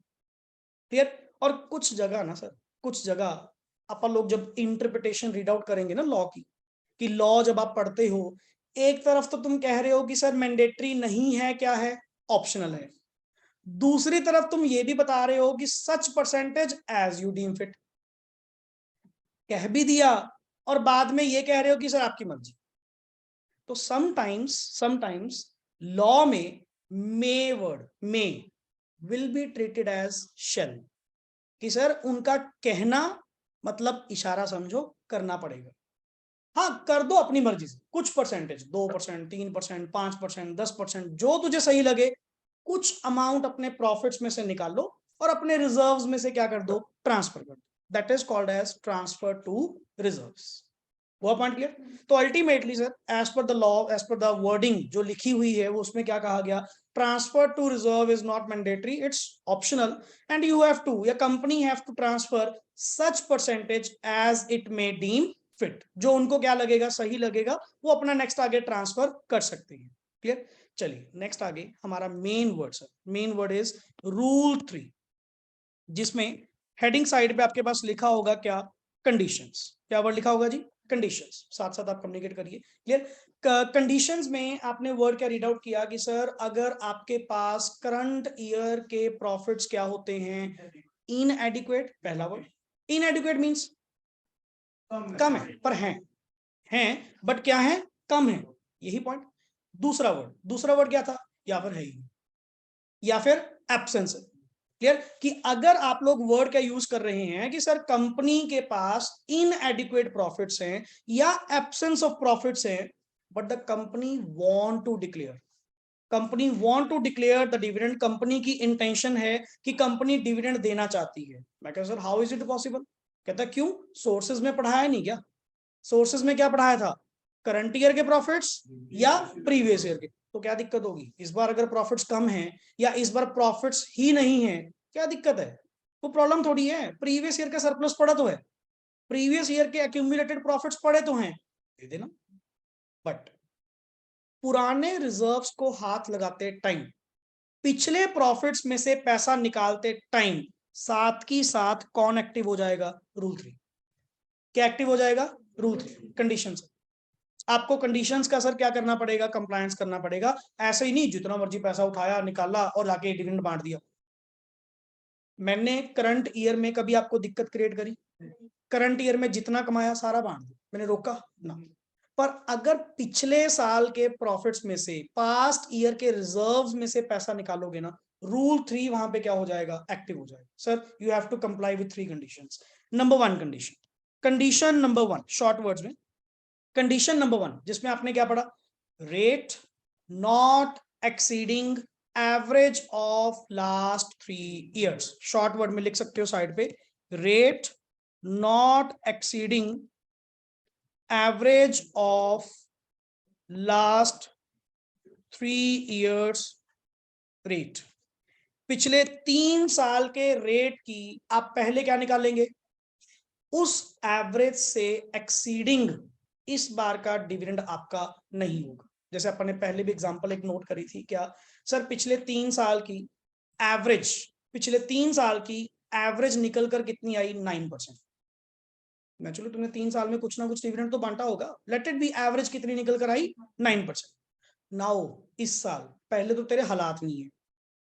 Clear? और कुछ जगह ना सर, कुछ जगह अपन लोग जब इंटरप्रिटेशन रीड आउट करेंगे ना लॉ की, कि लॉ जब आप पढ़ते हो, एक तरफ तो तुम कह रहे हो कि सर मैंडेटरी नहीं है, क्या है? ऑप्शनल है। दूसरी तरफ तुम ये भी बता रहे हो कि such percentage as you deem fit, कह भी दिया और बाद में ये कह रहे हो कि सर आपकी मर्जी। तो समटाइम्स लॉ में may word, may will be treated as shall, कि सर उनका कहना मतलब इशारा समझो, करना पड़ेगा। हाँ कर दो अपनी मर्जी से कुछ परसेंटेज, 2%, 3%, 5%, 10%, जो तुझे सही लगे, कुछ अमाउंट अपने प्रॉफिट्स में से निकाल लो और अपने रिजर्व्स में से क्या कर दो? ट्रांसफर कर दो। That is called as transfer to reserves. हुआ पॉइंट क्लियर? तो ultimately sir as per the law, as per the wording जो लिखी हुई है, वो उसमें क्या कहा गया? Transfer to reserve is not mandatory, it's optional, and you have to, या company have to transfer such percentage as it may deem fit. जो उनको क्या लगेगा, सही लगेगा, वो अपना नेक्स्ट आगे ट्रांसफर कर सकते हैं। क्लियर? चलिए नेक्स्ट आगे हमारा main word sir, main word is rule 3, जिसमें हेडिंग साइड पे आपके पास लिखा होगा क्या? कंडीशंस। क्या वर्ड लिखा होगा जी? कंडीशंस। साथ साथ आप कम्युनिकेट करिए। क्लियर? कंडीशंस में आपने वर्ड क्या रीड आउट किया कि सर अगर आपके पास करंट ईयर के प्रॉफिट्स क्या होते हैं? इनएडिक्वेट, पहला वर्ड। इनएडिक्वेट मींस कम है, पर हैं बट क्या है? कम है, यही पॉइंट। दूसरा वर्ड क्या था? या फिर है ही, या फिर एब्सेंस है। क्लियर? कि अगर आप लोग वर्ड क्या यूज कर रहे हैं कि सर कंपनी के पास इनएडिक्वेट प्रॉफिट्स हैं या एब्सेंस ऑफ प्रॉफिट्स हैं, but the company want to declare, company want to declare the dividend, company की इंटेंशन है कि कंपनी डिविडेंड देना चाहती है। मैं कहता sir how is it possible? कहता क्यों, सोर्सेज में पढ़ाया नहीं क्या? सोर्सेज में क्या पढ़ाया था? करंट ईयर के प्रॉफिट्स या प्रीवियस ईयर के? तो क्या दिक्कत होगी इस बार अगर प्रॉफिट्स कम हैं या इस बार प्रॉफिट्स ही नहीं है? क्या दिक्कत है? वो प्रॉब्लम थोड़ी है, प्रीवियस ईयर का सरप्लस पड़ा तो है, प्रीवियस ईयर के एक्यूमुलेटेड प्रॉफिट्स पड़े तो हैं, दे देना। बट पुराने रिजर्व्स को हाथ लगाते टाइम, पिछले प्रॉफिट्स में से पैसा निकालते टाइम, साथ की साथ कौन एक्टिव हो जाएगा? रूल 3। क्या एक्टिव हो जाएगा? Rule 3 condition. आपको कंडीशंस का सर क्या करना पड़ेगा? कंप्लायंस करना पड़ेगा। ऐसे ही नहीं जितना मर्जी पैसा उठाया निकाला और आके डिविडेंड बांट दिया। मैंने करंट ईयर में कभी आपको दिक्कत क्रिएट करी? करंट ईयर में जितना कमाया सारा बांट दिया, मैंने रोका ना। पर अगर पिछले साल के प्रॉफिट्स में से, पास्ट ईयर के रिजर्व्स में से पैसा निकालोगे ना, रूल 3 वहां पे क्या हो जाएगा? एक्टिव हो जाएगा। Sir you have to comply with 3 conditions. Number 1 condition, condition number 1 short words में, कंडीशन नंबर 1 जिसमें आपने क्या पढ़ा? Rate not exceeding average of last 3 years। Short word में लिख सकते हो साइड पे, rate not exceeding average of last 3 years rate. पिछले 3 साल के रेट की आप पहले क्या निकालेंगे? उस एवरेज से एक्सीडिंग इस बार का डिविडेंड आपका नहीं होगा। जैसे अपन ने पहले भी एग्जांपल एक नोट करी थी, क्या सर? पिछले 3 साल की एवरेज, पिछले 3 साल की एवरेज निकल कर कितनी आई? 9%। नेचुरली तुमने 3 साल में कुछ ना कुछ डिविडेंड तो बांटा होगा, लेट इट बी एवरेज कितनी निकल कर आई? 9%। नाउ इस साल पहले तो तेरे हालात नहीं है,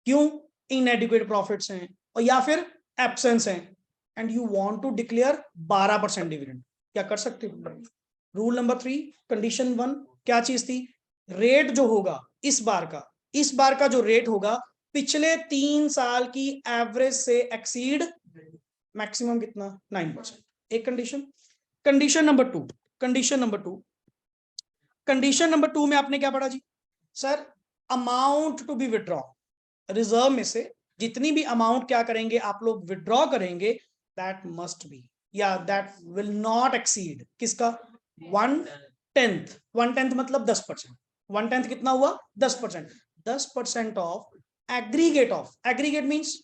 क्यों? इनएडिक्वेट प्रॉफिट्स हैं और या फिर एब्सेंस हैं, and you want to declare 12% dividend. क्या कर सकते हो? रूल नंबर 3, कंडीशन 1 क्या चीज थी? रेट जो होगा इस बार का जो रेट होगा पिछले 3 साल की एवरेज से एक्सीड मैक्सिमम कितना? 9%। एक condition. Condition number 2, condition number 2 में आपने क्या पढ़ा जी? Sir amount to be withdraw, reserve में से जितनी भी अमाउंट क्या करेंगे आप लोग विड्रॉ करेंगे, दैट मस्ट बी या दैट विल नॉट एक्सीड किसका? 1/10। 1/10 मतलब 10%। 1/10 कितना हुआ? 10%। 10% of aggregate means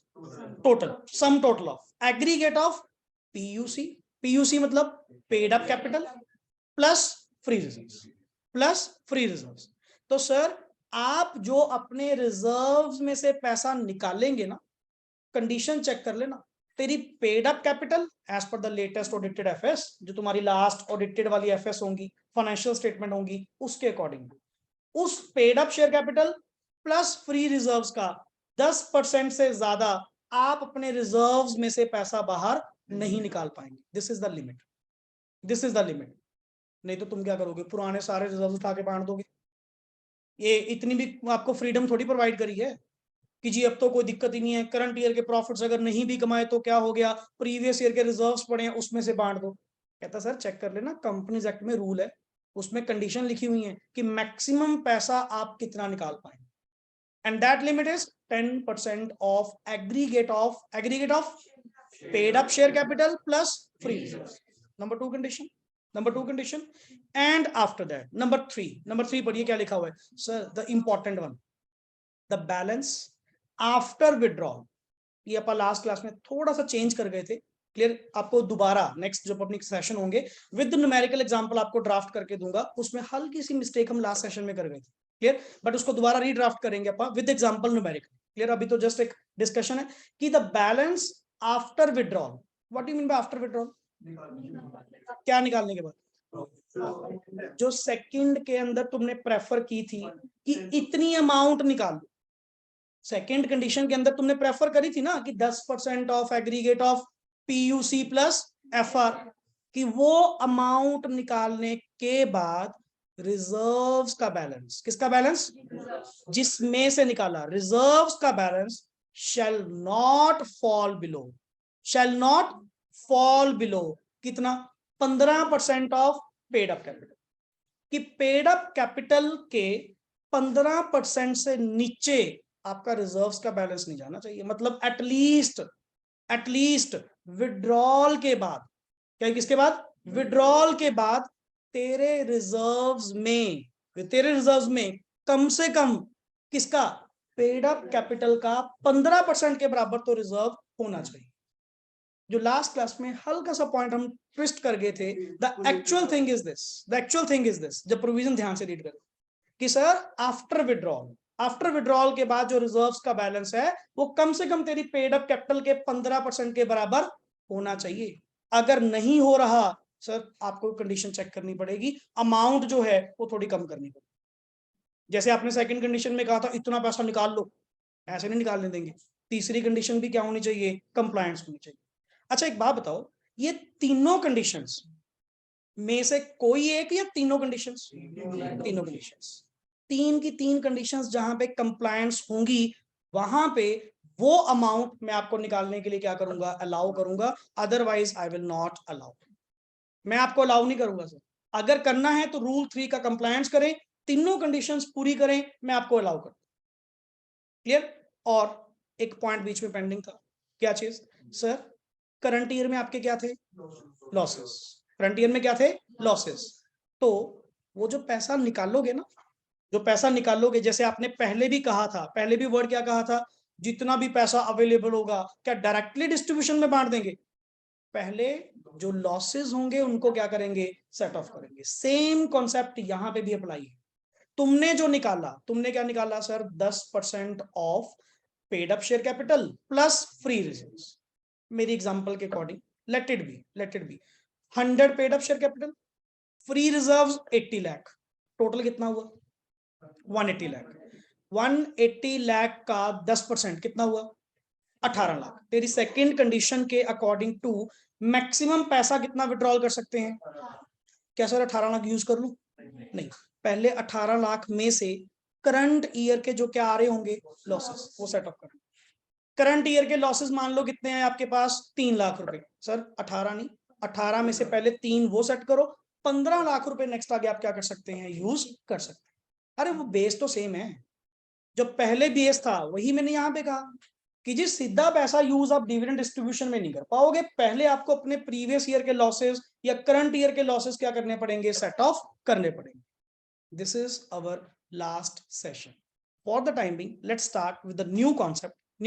total, sum total of aggregate of PUC. PUC मतलब paid up capital plus free reserves. तो सर आप जो अपने रिजर्व्स में से पैसा निकालेंगे ना, कंडीशन चेक कर लेना, तेरी paid up capital as per the latest audited FS, जो तुम्हारी लास्ट ऑडिटेड वाली एफएस होंगी, फाइनेंशियल स्टेटमेंट होंगी, उसके अकॉर्डिंग उस paid up share capital plus free reserves का 10% से ज्यादा आप अपने रिजर्व्स में से पैसा बाहर नहीं निकाल पाएंगे। This is the limit, this is the limit. नहीं तो तुम क्या करोगे? पुराने सारे रिजर्व उठा के बांट दोगे। ये इतनी भी आपको फ्रीडम थोड़ी प्रोवाइड करी है कि जी अब तो कोई दिक्कत ही नहीं है, करंट ईयर के प्रॉफिट्स अगर नहीं भी कमाए तो क्या हो गया, प्रीवियस ईयर के रिजर्व्स पड़े हैं उसमें से बांट दो। कहता सर चेक कर लेना, कंपनीज एक्ट में रूल है, उसमें कंडीशन लिखी हुई है कि मैक्सिमम पैसा आप कितना निकाल पाए, and that limit is 10% of aggregate of paid up share capital plus free reserves. Number 2 condition. And after that number 3 पढ़िए क्या लिखा हुआ है sir, the important one, the balance after withdrawal. ये अपन लास्ट क्लास में थोड़ा सा चेंज कर गए थे, क्लियर? आपको दोबारा नेक्स्ट जो अपनी सेशन होंगे विद न्यूमेरिकल एग्जांपल आपको ड्राफ्ट करके दूंगा, उसमें हल्की सी मिस्टेक हम लास्ट सेशन में कर गए थे, क्लियर? बट उसको दोबारा रीड्राफ्ट करेंगे अपन विद एग्जांपल न्यूमेरिकल, क्लियर? अभी तो जस्ट एक डिस्कशन है कि the balance after withdrawal. What do you mean bye after withdrawal? क्या निकालने के बाद? जो सेकंड के अंदर तुमने प्रेफर की थी कि इतनी अमाउंट निकाल, सेकंड कंडीशन के अंदर तुमने प्रेफर करी थी ना कि 10% of aggregate of PUC plus FR, कि वो अमाउंट निकालने के बाद रिजर्व्स का बैलेंस, किसका बैलेंस? जिसमें से निकाला रिजर्व्स का balance shall not fall below कितना? 15% ऑफ पेड अप कैपिटल। कि पेड अप कैपिटल के 15% से नीचे आपका रिजर्व्स का बैलेंस नहीं जाना चाहिए। मतलब एटलीस्ट विड्रॉल के बाद, क्या किसके बाद? विड्रॉल के बाद तेरे रिजर्व्स में कम से कम किसका? पेड अप कैपिटल का 15% के बराबर तो रिजर्व होना चाहिए। जो लास्ट क्लास में हल्का सा पॉइंट हम ट्विस्ट कर गए थे, the actual thing is this, जब प्रोविजन ध्यान से रीड करें कि सर आफ्टर विड्रॉल के बाद जो रिजर्व्स का बैलेंस है वो कम से कम तेरी पेड अप कैपिटल के 15% के बराबर होना चाहिए। अगर नहीं हो रहा सर, आपको कंडीशन चेक करनी पड़ेगी, अमाउंट जो है वो थोड़ी कम करनी पड़ेगी। जैसे आपने सेकंड कंडीशन में कहा था इतना पैसा निकाल लो, ऐसे नहीं निकालने देंगे। तीसरी कंडीशन भी क्या होनी चाहिए? कंप्लायंस होनी चाहिए। अच्छा एक बात बताओ, ये तीनों कंडीशंस में से कोई एक या तीनों कंडीशंस? तीनों कंडीशंस। 3 की 3 कंडीशंस जहां पे कंप्लायंस होंगी वहां पे वो अमाउंट मैं आपको निकालने के लिए क्या करूंगा? अलाउ करूंगा, otherwise I will not allow. मैं आपको अलाउ नहीं करूंगा सर। अगर करना है तो रूल 3 का कंप्लायंस करें, तीनों कंडीशंस पूरी करें, मैं आपको अलाउ करूं, क्लियर? और एक पॉइंट बीच में पेंडिंग था, क्या चीज सर? करंट ईयर में आपके क्या थे? लॉसेस। करंट ईयर में क्या थे? लॉसेस। तो वो जो पैसा निकालोगे ना, जो पैसा निकालोगे, जैसे आपने पहले भी कहा था, पहले भी वर्ड क्या कहा था? जितना भी पैसा अवेलेबल होगा क्या डायरेक्टली डिस्ट्रीब्यूशन में बांट देंगे? पहले जो लॉसेस होंगे उनको क्या करेंगे? सेट ऑफ करेंगे। सेम कॉन्सेप्ट यहां पे भी अप्लाई है। तुमने जो निकाला, तुमने क्या निकाला sir? 10% of paid up share capital plus free reserves. मेरी एग्जांपल के according late it B 100 paid up share capital, free reserves 80 lakh, total कितना हुआ 180 लाख। 180 लाख का 10% कितना हुआ 18 लाख। तेरी सेकंड कंडीशन के अकॉर्डिंग टू मैक्सिमम पैसा कितना विड्रॉल कर सकते हैं? क्या सर 18 लाख यूज कर लूं? नहीं, पहले 18 लाख में से करंट ईयर के जो क्या आ रहे होंगे लॉसेस वो सेट ऑफ कर। करंट ईयर के लॉसेस मान लो कितने हैं आपके पास 3 लाख रुपए। सर 18 नहीं, 18 में से पहले 3 वो सेट करो, 15 लाख रुपए नेक्स्ट आगे आप क्या कर सकते हैं यूज कर सकते हैं। अरे वो बेस तो सेम है, जो पहले बेस था वही मैंने यहाँ पे कहा कि जी सीधा पैसा यूज आप डिविडेंड डिस्ट्रीब्यूशन में नहीं कर पाओगे, पहले आपको अपने प्रीवियस ईयर के लॉसेस या करंट ईयर के लॉसेस क्या करने पड़ेंगे सेट ऑफ करने पड़ेंगे। This is our last session. For the time being let's start with the new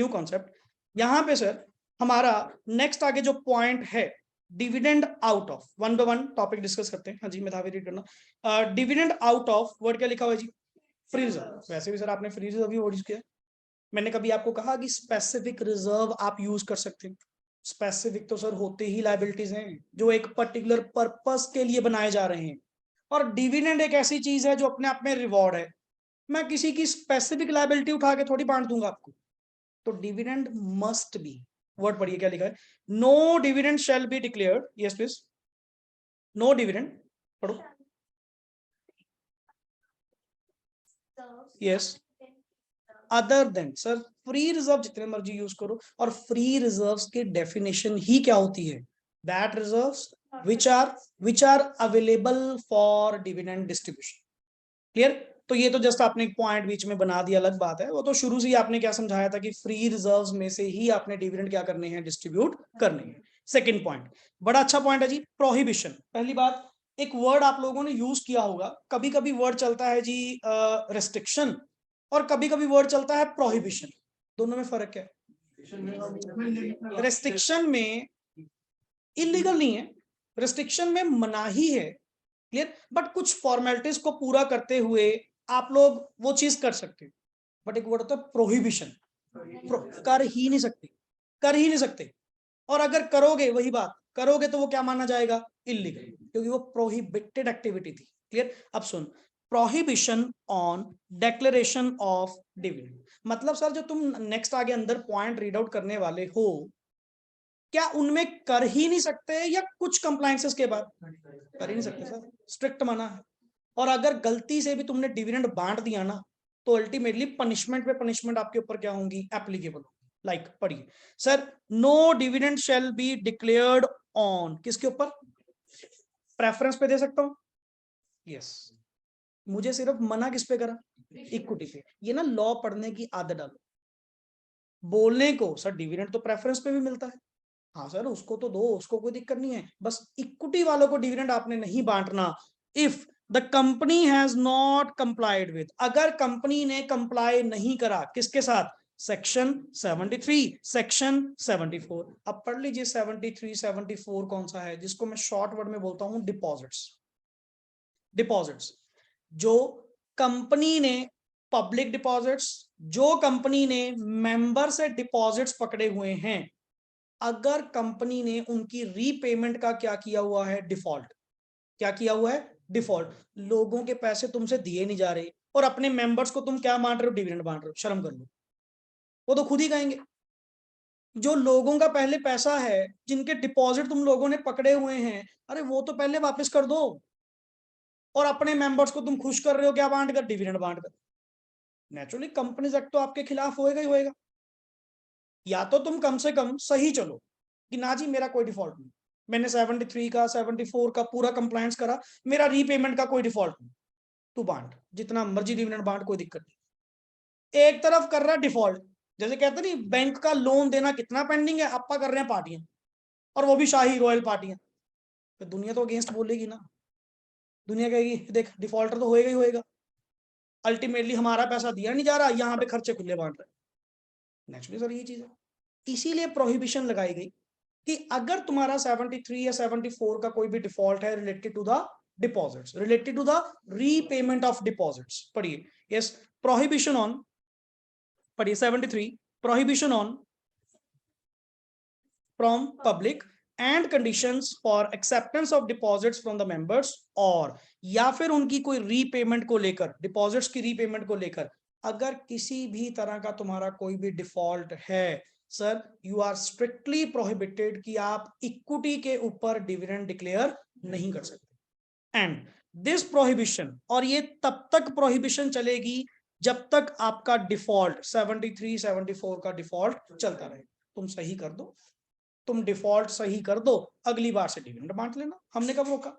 concept. यहाँ पे सर हमारा नेक्स्ट आगे जो पॉइंट है dividend out of, one by one topic discuss करते हैं। हाँ जी मेधावी रीड करना। डिविडेंड आउट ऑफ वर्ड क्या लिखा हुआ है जी? Free reserve. वैसे भी सर आपने फ्री रिजर्व ही वर्ड यूज किया। मैंने कभी आपको कहा कि स्पेसिफिक रिजर्व आप यूज कर सकते हैं? स्पेसिफिक तो सर होते ही लायबिलिटीज हैं जो एक पर्टिकुलर पर्पस के लिए बनाए जा रहे हैं, और डिविडेंड एक ऐसी चीज है जो अपने आप में रिवॉर्ड है। मैं किसी की स्पेसिफिक लायबिलिटी उठा के थोड़ी बांट दूंगा आपको। तो डिविडेंड मस्ट बी, वर्ड पढ़िए क्या लिखा है, no dividend shall be declared, yes please, no dividend पढ़ो, yes, other than. Sir free reserve जितने मर्जी यूज करो, और फ्री रिजर्व्स की डेफिनेशन ही क्या होती है? That reserves which are available for dividend distribution। Clear? तो ये तो जस्ट आपने एक पॉइंट बीच में बना दिया, अलग बात है। वो तो शुरू से ही आपने क्या समझाया था कि फ्री रिजर्व्स में से ही आपने डिविडेंड क्या करने हैं डिस्ट्रीब्यूट करने हैं। सेकंड पॉइंट बड़ा अच्छा पॉइंट है जी, प्रोहिबिशन। पहली बात, एक वर्ड आप लोगों ने यूज किया होगा, कभी कभी वर्ड चलता है जी रेस्ट्रिक्शन, और कभी कभी वर्ड चलता है प्रोहिबिशन। दोनों में फर्क है। रेस्ट्रिक्शन में इलीगल नहीं है, रेस्ट्रिक्शन में मनाही है, क्लियर, बट कुछ फॉर्मेलिटीज को पूरा करते हुए आप लोग वो चीज कर सकते हो। बट एक वर्ड होता है प्रोहिबिशन, कर ही नहीं सकते, कर ही नहीं सकते। और अगर करोगे, वही बात करोगे तो वो क्या माना जाएगा? इलीगल, क्योंकि वो प्रोहिबिटेड एक्टिविटी थी। क्लियर? अब सुन, prohibition on declaration of dividend, मतलब सर जो तुम नेक्स्ट आगे अंदर पॉइंट रीड आउट करने वाले हो, क्या उनमें कर ही नहीं सकते या कुछ कंप्लायंसेस के बाद? कर ही नहीं सकते सर, स्ट्रिक्ट मना है। और अगर गलती से भी तुमने डिविडेंड बांट दिया ना, तो अल्टीमेटली पनिशमेंट पे पनिशमेंट आपके ऊपर क्या होंगी? एप्लीकेबल। लाइक पढ़िए sir, no dividend shall be declared on, किसके ऊपर? प्रेफरेंस पे दे सकता हूं, यस। मुझे सिर्फ मना किस पे करा? इक्विटी पे। ये ना लॉ पढ़ने की आदत डालो। बोलने को सर डिविडेंड तो प्रेफरेंस पे भी मिलता है, हाँ सर उसको तो दो, उसको कोई दिक्कत नहीं है, बस इक्विटी वालों को डिविडेंड आपने नहीं बांटना। If the company has not complied with, अगर कंपनी ने कंप्लाई नहीं करा किसके साथ? Section 73, section 74। अब पढ़ लीजिए 73 74 कौन सा है, जिसको मैं शॉर्ट वर्ड में बोलता हूं डिपॉजिट्स। डिपॉजिट्स जो कंपनी ने, पब्लिक डिपॉजिट्स जो कंपनी ने मेंबर से डिपॉजिट्स पकड़े हुए हैं, अगर कंपनी ने उनकी रीपेमेंट का क्या किया हुआ है? डिफॉल्ट। क्या किया हुआ है? डिफॉल्ट। लोगों के पैसे तुमसे दिए नहीं जा रहे और अपने मेंबर्स को तुम क्या बांट रहे हो? डिविडेंड बांट रहे हो। शर्म कर लो, वो तो खुद ही कहेंगे। जो लोगों का पहले पैसा है, जिनके डिपॉजिट तुम लोगों ने पकड़े हुए हैं, अरे वो तो पहले वापस कर दो। और अपने मेंबर्स को तुम खुश कर रहे हो क्या बांट कर? डिविडेंड बांट कर। नेचुरली कंपनीज एक्ट तो आपके खिलाफ होएगा ही होएगा। या तो तुम कम से कम सही चलो कि ना जी मेरा कोई डिफॉल्ट नहीं, मैंने 73 का 74 का पूरा कंप्लायंस करा, मेरा रीपेमेंट का कोई डिफॉल्ट नहीं, तू बांट जितना मर्जी डिविडेंड बांट, कोई दिक्कत नहीं। एक तरफ कर रहा है डिफॉल्ट, जैसे कहते नहीं बैंक का लोन देना कितना पेंडिंग है, अपा कर रहे हैं पार्टियां, और वो भी शाही रॉयल पार्टियां। तो दुनिया तो अगेंस्ट बोलेगी ना, दुनिया कहेगी देख डिफॉल्टर तो होएगा ही होएगा, अल्टीमेटली हमारा पैसा दिया नहीं जा रहा, यहाँ पे खर्चे खुले बांट रहे। नेचुरली सर ये चीज है, इसीलिए प्रोहिबिशन लगाई गई कि अगर तुम्हारा 73 या 74 का कोई भी डिफॉल्ट है related to the deposits, related to the repayment of deposits, पढ़िए यस, प्रोहिबिशन ऑन, पढ़िए 73 prohibition on from public and conditions for acceptance of deposits from the members, और या फिर उनकी कोई रीपेमेंट को लेकर, डिपॉजिट्स की रीपेमेंट को लेकर अगर किसी भी तरह का तुम्हारा कोई भी डिफॉल्ट है, sir you are strictly prohibited कि आप इक्विटी के ऊपर डिविडेंड डिक्लेयर नहीं कर सकते। एंड दिस प्रोहिबिशन, और ये तब तक प्रोहिबिशन चलेगी जब तक आपका डिफॉल्ट 73, 74 का डिफॉल्ट चलता रहे। तुम सही कर दो, तुम डिफॉल्ट सही कर दो, अगली बार से डिविडेंड बांट लेना, हमने कब रोका।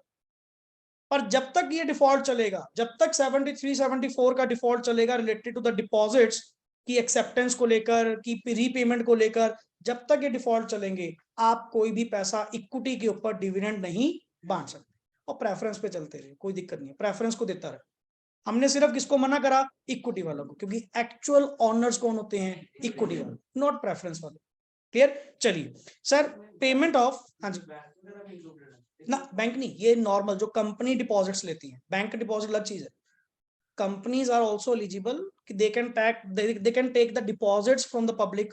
पर जब तक ये डिफॉल्ट चलेगा, जब तक 73, 74 का डिफॉल्ट चलेगा रिलेटेड टू द डिपॉजिट्स की एक्सेप्टेंस को लेकर, की रीपेमेंट को लेकर, जब तक ये डिफॉल्ट चलेंगे आप कोई भी पैसा इक्विटी के ऊपर डिविडेंड नहीं बांट सकते। और प्रेफरेंस पे चलते रहे, कोई दिक्कत नहीं है, प्रेफरेंस को देता रहे। हमने सिर्फ किसको मना करा? इक्विटी वालों को, क्योंकि एक्चुअल ऑनर्स कौन होते हैं? इक्विटी वाले, नॉट प्रेफरेंस वाले। क्लियर? चलिए सर, पेमेंट ऑफ, हाँ जी ना, बैंक नहीं, ये नॉर्मल जो कंपनी डिपॉजिट्स लेती है, बैंक डिपॉजिट अलग चीज है। कंपनीज आर आल्सो एलिजिबल कि they can take the deposits from the public,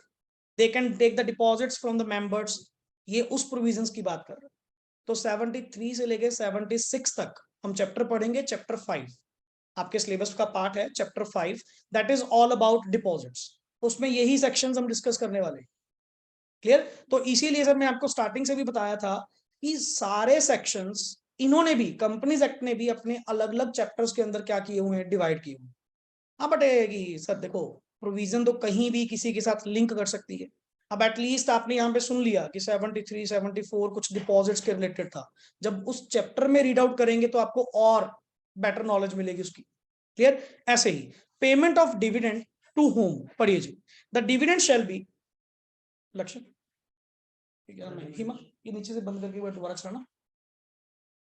they can take the deposits from the members, ये उस प्रोविजंस की बात कर रहे हैं। तो 73 से लेके 76 तक हम चैप्टर पढ़ेंगे, चैप्टर 5 आपके सिलेबस का पार्ट है, chapter 5 that is all about deposits. उसमें यही सेक्शंस हम डिस्कस करने वाले हैं। क्लियर? तो इसीलिए सर मैं आपको स्टार्टिंग से भी बताया था कि सारे सेक्शंस इन्होंने भी, कंपनीज एक्ट ने भी अपने अलग अलग चैप्टर्स के अंदर क्या किए हुए हैं? डिवाइड किए हुए हैं। हाँ बट कि सर देखो, प्रोविजन तो कहीं भी किसी के साथ लिंक कर सकती है। अब एटलीस्ट आपने यहाँ पे सुन लिया कि 73, 74 कुछ डिपॉजिट्स के रिलेटेड था, जब उस चैप्टर में रीड आउट करेंगे तो आपको और बेटर नॉलेज मिलेगी उसकी। क्लियर? ऐसे ही payment of dividend to whom, पढ़िए जी। The dividend shall be, Lakshya Hima ये नीचे से बंद करके दोबारा चलाना।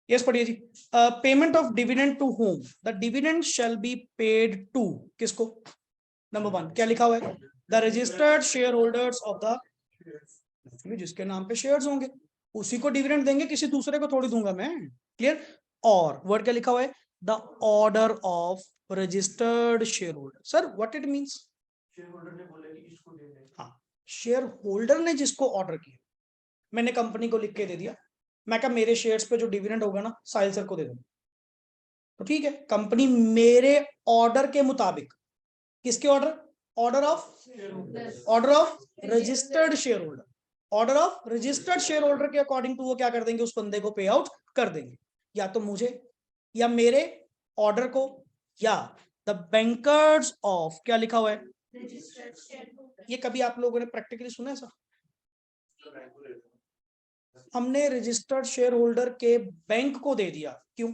यस पढ़िए जी। Payment of dividend to whom, the dividend shall be paid to, किसको? नंबर 1 क्या लिखा हुआ है? The registered shareholders of the, जिसके नाम पे शेयर्स होंगे उसी को डिविडेंड देंगे, किसी दूसरे को थोड़ी दूंगा मैं। क्लियर? और वर्ड क्या लिखा हुआ है? The order of registered share holder. Sir what it means? Share holder ने बोला कि इसको दे दें। हाँ, शेयर होल्डर ने जिसको ऑर्डर किया, मैंने कंपनी को लिख के दे दिया, मैं कहा मेरे शेयर्स पे जो डिविडेंड होगा ना साहिल सर को दे देना, तो ठीक है, कंपनी मेरे ऑर्डर के मुताबिक, किसके order? Order of registered share holder, order of registered share holder के अकॉर्डिंग टू वो क्या कर देंगे? उस बंदे को पे आउट कर देंगे, या तो मुझे या मेरे ऑर्डर को, या द बैंकर्स ऑफ, क्या लिखा हुआ है? ये कभी आप लोगों ने प्रैक्टिकली सुना है सर? हमने रजिस्टर्ड शेयर होल्डर के बैंक को दे दिया, क्यों?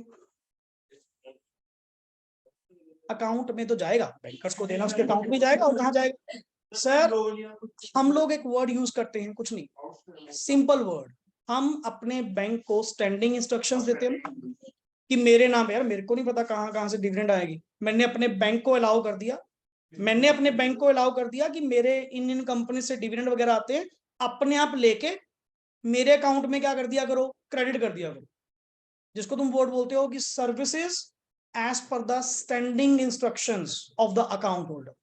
अकाउंट में तो जाएगा, बैंकर्स को देना उसके अकाउंट में जाएगा, और कहां जाएगा? सर हम लोग एक वर्ड यूज करते हैं, कुछ नहीं, सिंपल वर्ड, हम अपने बैंक को स्टैंडिंग इंस्ट्रक्शंस देते हैं कि मेरे नाम, यार मेरे को नहीं पता कहां से डिविडेंड आएगी, मैंने अपने बैंक को अलाउ कर दिया, मैंने अपने बैंक को अलाउ कर दिया कि मेरे इन कंपनी से डिविडेंड वगैरह आते हैं, अपने आप लेके मेरे अकाउंट में क्या कर दिया करो? क्रेडिट कर दिया करो, जिसको तुम वर्ड बोलते हो कि services as per the standing instructions of the account holder.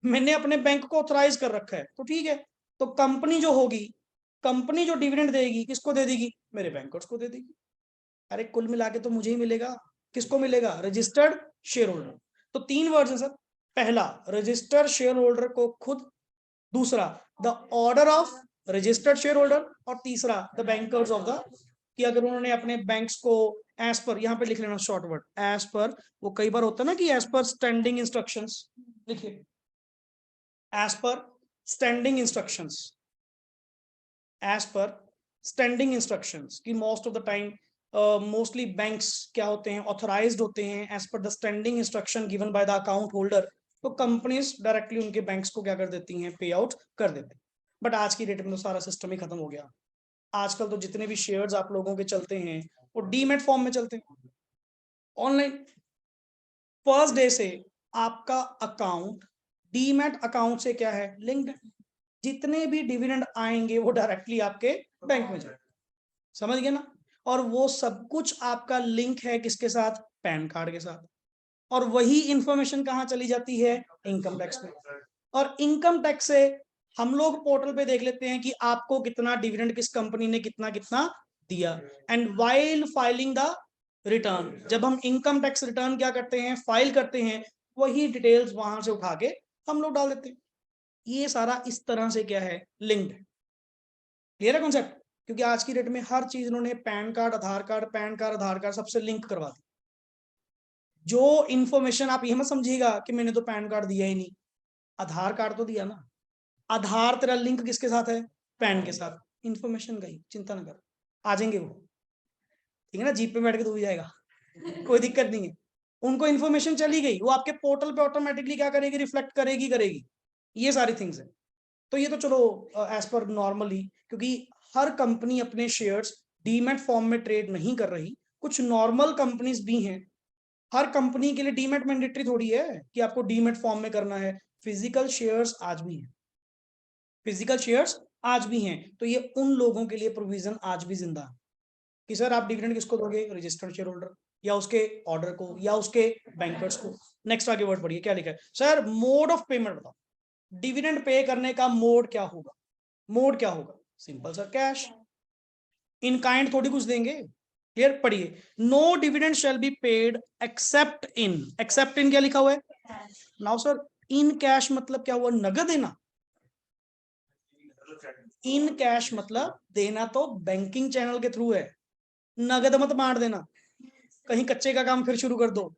मैंने अपने बैंक को ऑथराइज कर रखा है, तो ठीक है, तो कंपनी जो होगी, कंपनी जो डिविडेंड देगी किसको दे देगी? मेरे बैंकर्स को दे देगी। अरे कुल मिला के तो मुझे ही मिलेगा, किसको मिलेगा? Registered share holder. तो 3 वर्ड्स हैं सर, पहला रजिस्टर्ड शेयर होल्डर को खुद, दूसरा the order of registered share holder, और तीसरा द बैंकर्स ऑफ द, कि अगर उन्होंने अपने बैंक्स को एज पर, यहां पे लिख लेना शॉर्ट वर्ड एज पर, वो कई बार होता है ना कि एज पर स्टैंडिंग इंस्ट्रक्शंस, लिखिए as per standing instructions, as per standing instructions, कि most of the time mostly banks क्या होते हैं? ऑथराइज्ड होते हैं as per the standing instruction given by the account holder, तो कंपनीज डायरेक्टली उनके बैंक्स को क्या कर देती हैं? पे आउट कर देते हैं। बट आज की डेट में तो सारा सिस्टम ही खत्म हो गया, आजकल तो जितने भी शेयर्स आप लोगों के चलते हैं वो डीमैट फॉर्म में चलते हैं, ऑनलाइन। फर्स्ट डे से आपका अकाउंट डीमैट अकाउंट से क्या है? लिंक्ड। जितने भी डिविडेंड आएंगे वो डायरेक्टली आपके बैंक में जाएंगे, समझ गए ना? और वो सब कुछ आपका लिंक है किसके साथ? पैन कार्ड के साथ। और वही इंफॉर्मेशन कहाँ चली जाती है? इनकम टैक्स में। और इनकम टैक्स से हम लोग पोर्टल पे देख लेते हैं कि आपको कितना डिविडेंड किस कंपनी ने कितना कितना दिया। And while filing the return, जब हम इनकम टैक्स रिटर्न क्या करते हैं, फाइल करते हैं, वही डिटेल्स वहां से उठा के हम लोग डाल देते हैं। ये सारा इस तरह से क्या है, लिंक्ड है। क्लियर है कॉन्सेप्ट? क्योंकि आज की डेट में हर चीज इन्होंने पैन कार्ड आधार कार्ड, पैन कार्ड आधार कार्ड सबसे लिंक करवा दी। जो इन्फॉर्मेशन आप ये मत समझिएगा कि मैंने तो पैन कार्ड दिया ही नहीं, आधार कार्ड तो दिया ना। आधार तेरा लिंक किसके साथ है, पैन के साथ। इन्फॉर्मेशन गई, चिंता ना कर, आ जाएंगे वो, ठीक है ना, जीप पे बैठ के तो भी जाएगा, कोई दिक्कत नहीं है। उनको इन्फॉर्मेशन चली गई, वो आपके पोर्टल पे ऑटोमेटिकली क्या करेगी, रिफ्लेक्ट करेगी करेगी। ये सारी थिंग्स है। तो ये तो चलो एज पर नॉर्मली, क्योंकि हर कंपनी अपने शेयर्स डीमैट फॉर्म में ट्रेड नहीं कर रही, कुछ नॉर्मल कंपनीज भी हैं। हर कंपनी के लिए डीमैट मैंडेटरी थोड़ी है कि आपको डीमैट फॉर्म में करना है। फिजिकल शेयर्स आज भी हैं, फिजिकल शेयर्स आज भी हैं। तो ये उन लोगों के लिए प्रोविजन आज भी जिंदा है कि सर आप डिविडेंड किसको दोगे, रजिस्टर्ड शेयर होल्डर या उसके ऑर्डर को या उसके बैंकर्स को। नेक्स्ट आगे वर्ड पढ़िए क्या लिखा है सर, मोड ऑफ पेमेंट बताओ, डिविडेंड पे करने का मोड क्या होगा। मोड क्या होगा, simple sir, cash. In kind थोड़ी कुछ देंगे। क्लियर, पढ़िए, no dividend shall be paid except in, except in क्या लिखा हुआ है नाउ सर, इन कैश मतलब क्या हुआ, नगद देना। इन कैश मतलब देना तो बैंकिंग चैनल के थ्रू है, नगद मत मार देना, कहीं कच्चे का काम फिर शुरू कर दो।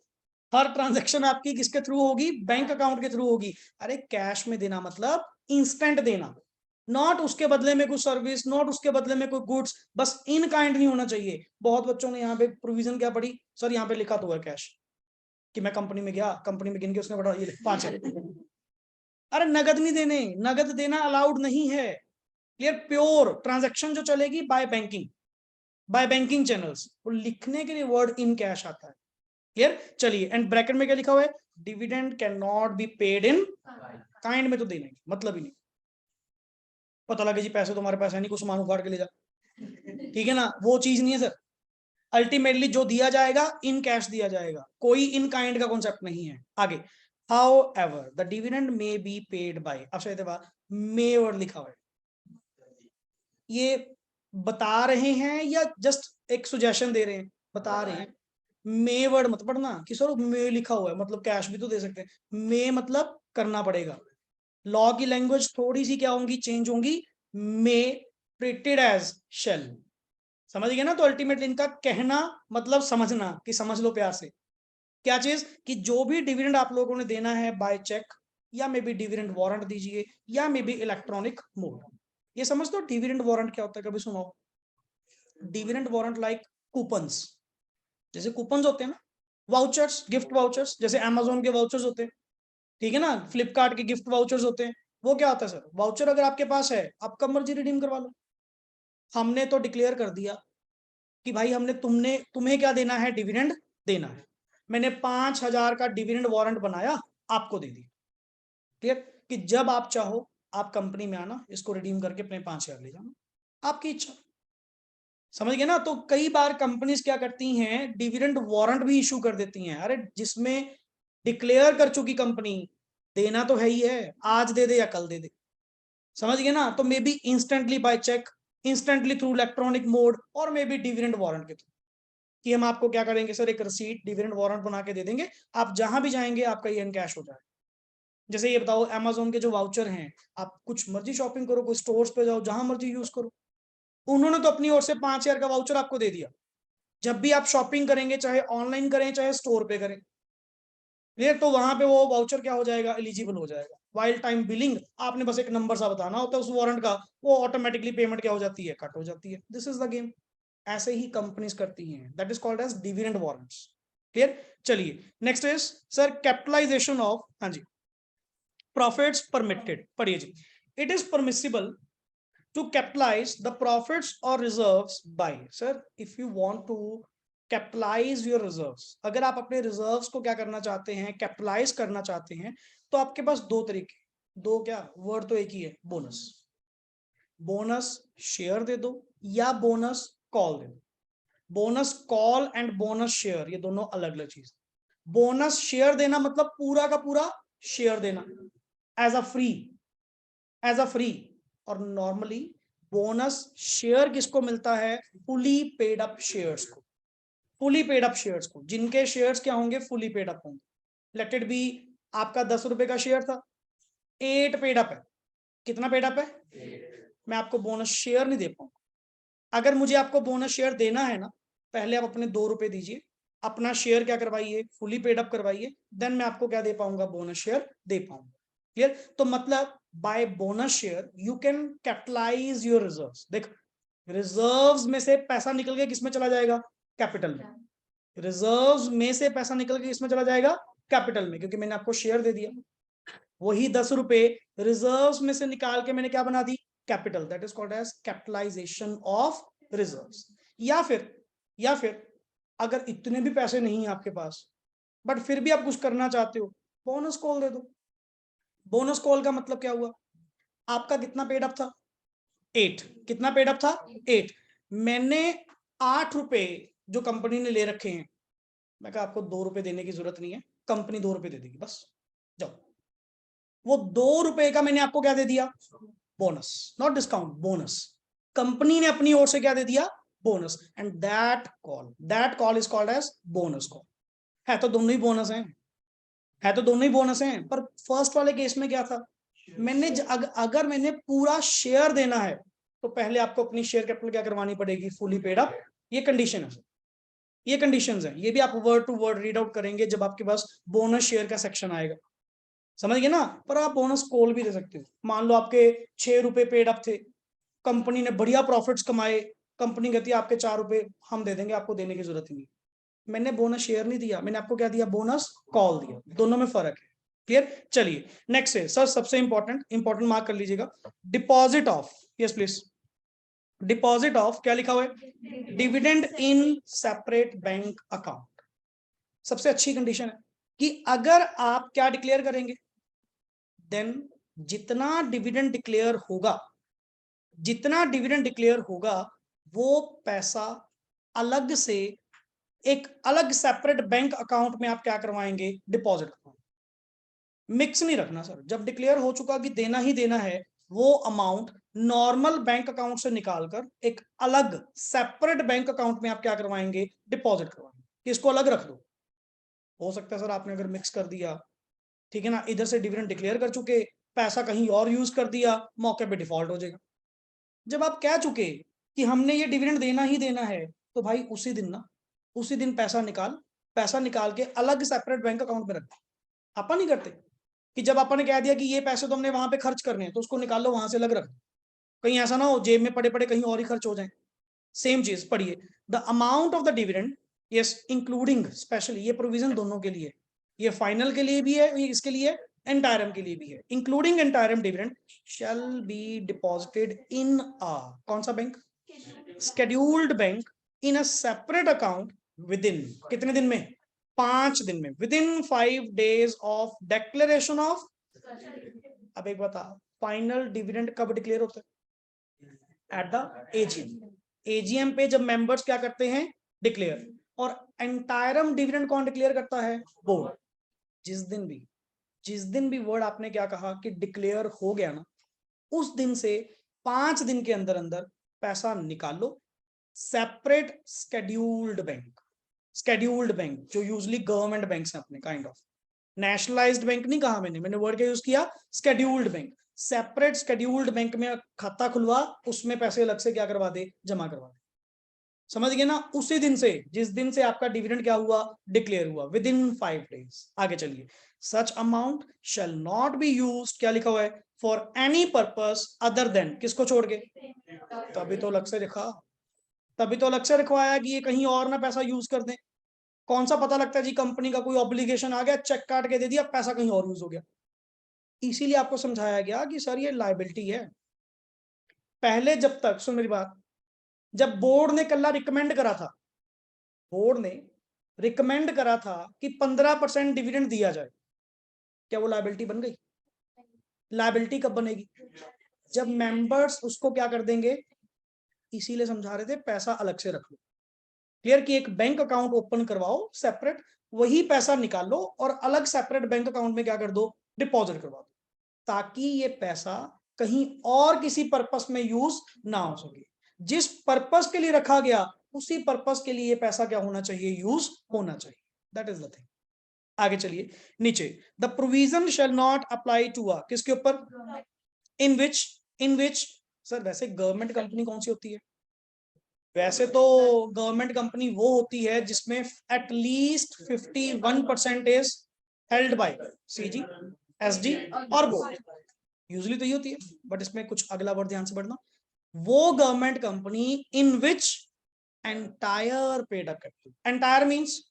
हर ट्रांजैक्शन आपकी किसके थ्रू होगी, बैंक अकाउंट के थ्रू होगी। अरे कैश में देना मतलब इंस्टेंट देना, नॉट उसके बदले में कुछ सर्विस, नॉट उसके बदले में कोई गुड्स, बस इन काइंड नहीं होना चाहिए। बहुत बच्चों ने यहाँ पे प्रोविजन क्या पढ़ी, सर यहाँ पे लिखा तो है कैश, कि मैं कंपनी में गया, कंपनी में गिन के उसने बढ़ा ये 5 है। अरे नगद नहीं देने, नगद देना अलाउड नहीं है। क्लियर, प्योर ट्रांजैक्शन जो चलेगी by banking, by banking channels, वो लिखने के लिए वर्ड इन कैश आता है। क्लियर, चलिए, एंड ब्रैकेट में क्या लिखा हुआ है, dividend can not be paid in kind में तो देने मतलब ही नहीं। पता लगे जी पैसे तुम्हारे पास है नहीं, कुछ सामान उखाड़ के ले जा, ठीक है ना, वो चीज नहीं है सर। अल्टीमेटली जो दिया जाएगा इन कैश दिया जाएगा, कोई इन काइंड का कॉन्सेप्ट नहीं है। आगे, how ever the dividend may be paid by, अब मे वर्ड लिखा हुआ है, ये बता रहे हैं या जस्ट एक सुजेशन दे रहे हैं, बता रहे हैं। मे वर्ड मत पढ़ना कि सर मे लिखा हुआ है मतलब कैश भी तो दे सकते हैं, मे मतलब करना पड़ेगा। लॉ की लैंग्वेज थोड़ी सी क्या होंगी, चेंज होंगी। मे ट्रीटेड एज शेल, समझ गए ना। तो अल्टीमेटली इनका कहना मतलब समझना कि समझ लो प्यार से, क्या चीज, कि जो भी डिविडेंड आप लोगों ने देना है बाय चेक, या मे बी डिविडेंड वारंट दीजिए, या मे बी इलेक्ट्रॉनिक मोड। ये समझ दो डिविडेंड वारंट क्या होता है, कभी सुनाओ। डिविडेंड वारंट लाइक कूपन्स, जैसे कूपन्स होते हैं ना, वाउचर्स, गिफ्ट वाउचर्स, जैसे अमेजोन के वाउचर्स होते हैं, ठीक है ना, फ्लिपकार्ट के गिफ्ट वाउचर्स होते हैं। वो क्या होता है सर, वाउचर अगर आपके पास है आप कब मर्जी रिडीम करवा लो। हमने तो डिक्लेयर कर दिया कि भाई हमने तुम्हें क्या देना है, डिविडेंड देना है। मैंने 5,000 का डिविडेंड वारंट बनाया, आपको दे दिया। क्लियर, कि जब आप चाहो आप कंपनी में आना, इसको रिडीम करके अपने 5,000 ले जाना, आपकी इच्छा। समझ गए ना। तो कई बार कंपनीज क्या करती हैं, डिविडेंड वारंट भी इशू कर देती हैं, अरे जिसमें डिक्लेयर कर चुकी कंपनी, देना तो है ही है, आज दे दे या कल दे दे। समझ गए ना। तो may be instantly by cheque, instantly through electronic mode, और मे बी डिविडेंड वारंट के थ्रू, कि हम आपको क्या करेंगे सर, एक रसीट डिविडेंड वारंट बना के दे देंगे, आप जहां भी जाएंगे आपका ये कैश हो जाए। जैसे ये बताओ, अमेजोन के जो वाउचर हैं, आप कुछ मर्जी शॉपिंग करो, कोई स्टोर्स पे जाओ, जहां मर्जी यूज करो, उन्होंने तो अपनी ओर से 5,000 का वाउचर आपको दे दिया। जब भी आप शॉपिंग करेंगे, चाहे ऑनलाइन करें चाहे स्टोर पे करें, क्लियर, तो वहां पे वो वाउचर क्या हो जाएगा, एलिजिबल हो जाएगा। वाइल टाइम बिलिंग, आपने बस एक नंबर सा बताना होता है उस वारंट का, वो ऑटोमेटिकली पेमेंट क्या हो जाती है, कट हो जाती है। This is the game. ऐसे ही कंपनीज करती हैं, that is called as dividend warrants. Clear, चलिए, next is sir capitalisation of, हाँ जी, प्रॉफिट्स परमिटेड, पढ़िए जी। It is permissible to capitalize the profits or reserves by, sir if you want to capitalize your reserves, अगर आप अपने reserves को क्या करना चाहते हैं, कैपिटलाइज करना चाहते हैं, तो आपके पास दो तरीके, दो क्या, वर्ड तो एक ही है, बोनस। बोनस शेयर दे दो या बोनस कॉल दे दो। Bonus call and bonus share ये दोनों अलग अलग चीज। बोनस शेयर देना मतलब पूरा का पूरा शेयर देना as a free, as a free. और नॉर्मली बोनस शेयर किसको मिलता है? फुली पेड अप शेयर्स को। फुली पेड अप शेयर्स को, जिनके शेयर्स क्या होंगे? फुली पेड अप होंगे। लेट इट बी आपका 10 रुपए का शेयर था, 8 पेड अप है। कितना पेड अप है? 8। मैं आपको बोनस शेयर नहीं दे पाऊंगा। अगर मुझे आपको बोनस शेयर देना है ना, पहले आप अपने 2 रुपए दीजिए, अपना शेयर क्या करवाइए? फुली पेड अप करवाइए, देन मैं आपको क्या दे पाऊंगा? बोनस शेयर दे पाऊंगा। क्लियर? तो मतलब by bonus share you can capitalise your reserves. देख, रिजर्व्स में से पैसा निकल के किसमें चला जाएगा? कैपिटल में। रिजर्व्स में से पैसा निकल के किसमें चला जाएगा? कैपिटल में, क्योंकि मैंने आपको शेयर दे दिया। वही 10 रुपए रिजर्व्स में से निकाल के मैंने क्या बना दी? Capital. That is called as capitalisation of reserves. या फिर अगर इतने भी पैसे नहीं है आपके पास, बट फिर भी आप कुछ करना चाहते हो, बोनस कॉल दे दो। बोनस कॉल का मतलब क्या हुआ? आपका कितना पेड अप था? 8। कितना पेड अप था? 8। मैंने 8 रुपए जो कंपनी ने ले रखे हैं, मैं कहा आपको 2 रुपए देने की जरूरत नहीं है, कंपनी 2 रुपए दे देगी, बस जाओ। वो 2 रुपए का मैंने आपको क्या दे दिया? Bonus, not discount, bonus. Company ने अपनी ओर से क्या दे दिया? Bonus. And that call is called as bonus call. है तो दोनों ही बोनस हैं, है तो दोनों ही बोनस हैं, पर फर्स्ट वाले केस में क्या था? मैंने अगर मैंने पूरा शेयर देना है तो पहले आपको अपनी शेयर कैपिटल क्या करवानी पड़ेगी? Fully paid up. ये कंडीशन है, ये कंडीशंस हैं। ये भी आप word to word read out करेंगे जब आपके पास बोनस शेयर का सेक्शन आएगा, समझ गए ना? पर आप बोनस कॉल भी दे सकते हो। मान लो आपके 6 रुपए पेड अप थे, कंपनी ने बढ़िया प्रॉफिट्स कमाए, कंपनी कहती है आपके 4 रुपए हम दे देंगे, आपको देने की जरूरत ही नहीं। मैंने बोनस शेयर नहीं दिया, मैंने आपको क्या दिया? बोनस कॉल दिया। दोनों में फर्क है। क्लियर? चलिए नेक्स्ट है सर, सबसे इंपॉर्टेंट मार्क कर लीजिएगा, deposit of. Yes please. Deposit of क्या लिखा हुआ है? Dividend in separate bank account. सबसे अच्छी कंडीशन है कि अगर आप क्या डिक्लेयर करेंगे, देन जितना डिविडेंड डिक्लेयर होगा, वो पैसा अलग से एक अलग सेपरेट बैंक अकाउंट में आप क्या करवाएंगे? डिपॉजिट। मिक्स नहीं रखना सर। जब डिक्लेयर हो चुका कि देना ही देना है, वो अमाउंट नॉर्मल बैंक अकाउंट से निकालकर एक अलग सेपरेट बैंक अकाउंट में आप क्या करवाएंगे? डिपॉजिट करवाएंगे। इसको अलग रख दो। हो सकता है सर आपने अगर मिक्स कर दिया, ठीक है ना, इधर से डिविडेंड डिक्लेयर कर चुके, पैसा कहीं और यूज कर दिया, मौके पे डिफॉल्ट हो जाएगा। जब आप कह चुके कि हमने ये डिविडेंड देना ही देना है, तो भाई उसी दिन पैसा निकाल के अलग सेपरेट बैंक अकाउंट में रख दो। अपन नहीं करते कि जब अपन ने कह दिया कि ये पैसे तो हमने वहां पे खर्च करने हैं, तो उसको निकाल लो, वहां से अलग रख दो, कहीं ऐसा ना हो जेब में पड़े पड़े कहीं और ही खर्च हो जाए। सेम चीज पढ़िए, the amount of the dividend, yes, including, specially ये प्रोविजन दोनों के लिए, ये फाइनल के लिए भी है, ये इसके लिए एंटायरम के लिए भी है, including interim dividend shall be deposited in a कौन सा बैंक? Scheduled bank in a separate account within कितने दिन में? 5 दिन में, within 5 days of declaration of. अब एक बता, फाइनल डिविडेंड कब डिक्लेयर होता है? At the AGM. एजीएम पे जब मेंबर्स क्या करते हैं? डिक्लेयर। और एंटायरम डिविडेंड कौन डिक्लेयर करता है? बोर्ड। जिस दिन भी वर्ड आपने क्या कहा कि डिक्लेयर हो गया ना, उस दिन से 5 दिन के अंदर अंदर पैसा निकाल लो। सेपरेट शेड्यूल्ड बैंक जो यूजली गवर्नमेंट बैंक है अपने, काइंड ऑफ नेशनलाइज्ड बैंक नहीं कहा मैंने वर्ड क्या यूज किया? Scheduled bank. Separate scheduled bank में खाता खुलवा, उसमें पैसे अलग से क्या करवा दे? जमा करवा दे। समझ गए ना? उसी दिन से, जिस दिन से आपका डिविडेंड क्या हुआ? डिक्लेयर हुआ, विद इन 5 days। आगे चलिए, such amount shall not be used, क्या लिखा हुआ है? For any purpose other than, किसको छोड़ के? तभी तो अलग से लिखवाया कि ये कहीं और ना पैसा यूज कर दें। कौन सा पता लगता है जी? कंपनी का कोई ऑब्लिगेशन आ गया, चेक काट के दे दिया, पैसा कहीं और यूज हो गया। इसीलिए आपको समझाया गया कि सर ये लायबिलिटी है। पहले जब तक, सुन मेरी बात, जब बोर्ड ने कल्ला रिकमेंड करा था कि 15% डिविडेंड दिया जाए, क्या वो लायबिलिटी बन गई? लायबिलिटी कब बनेगी? जब मेंबर्स उसको क्या कर देंगे। इसीलिए समझा रहे थे पैसा अलग से रख लो। क्लियर? कि एक बैंक अकाउंट ओपन करवाओ सेपरेट, वही पैसा निकाल लो और अलग सेपरेट बैंक अकाउंट में क्या कर दो? डिपॉजिट करवा दो, ताकि ये पैसा कहीं और किसी पर्पस में यूज ना हो सके। जिस पर्पस के लिए रखा गया उसी पर्पस के लिए पैसा क्या होना चाहिए, यूज होना चाहिए। That is the thing. आगे चलिए नीचे, the provision shall not apply to a, किसके ऊपर, इन विच सर वैसे गवर्नमेंट कंपनी कौन सी होती है? वैसे तो गवर्नमेंट कंपनी वो होती है जिसमें at least 51% is held bye CG, SD और बोर्ड। यूजुअली तो ये होती है, बट इसमें कुछ अगला वर्ड ध्यान से पढ़ना। वो government company in which entire paid up capital, entire means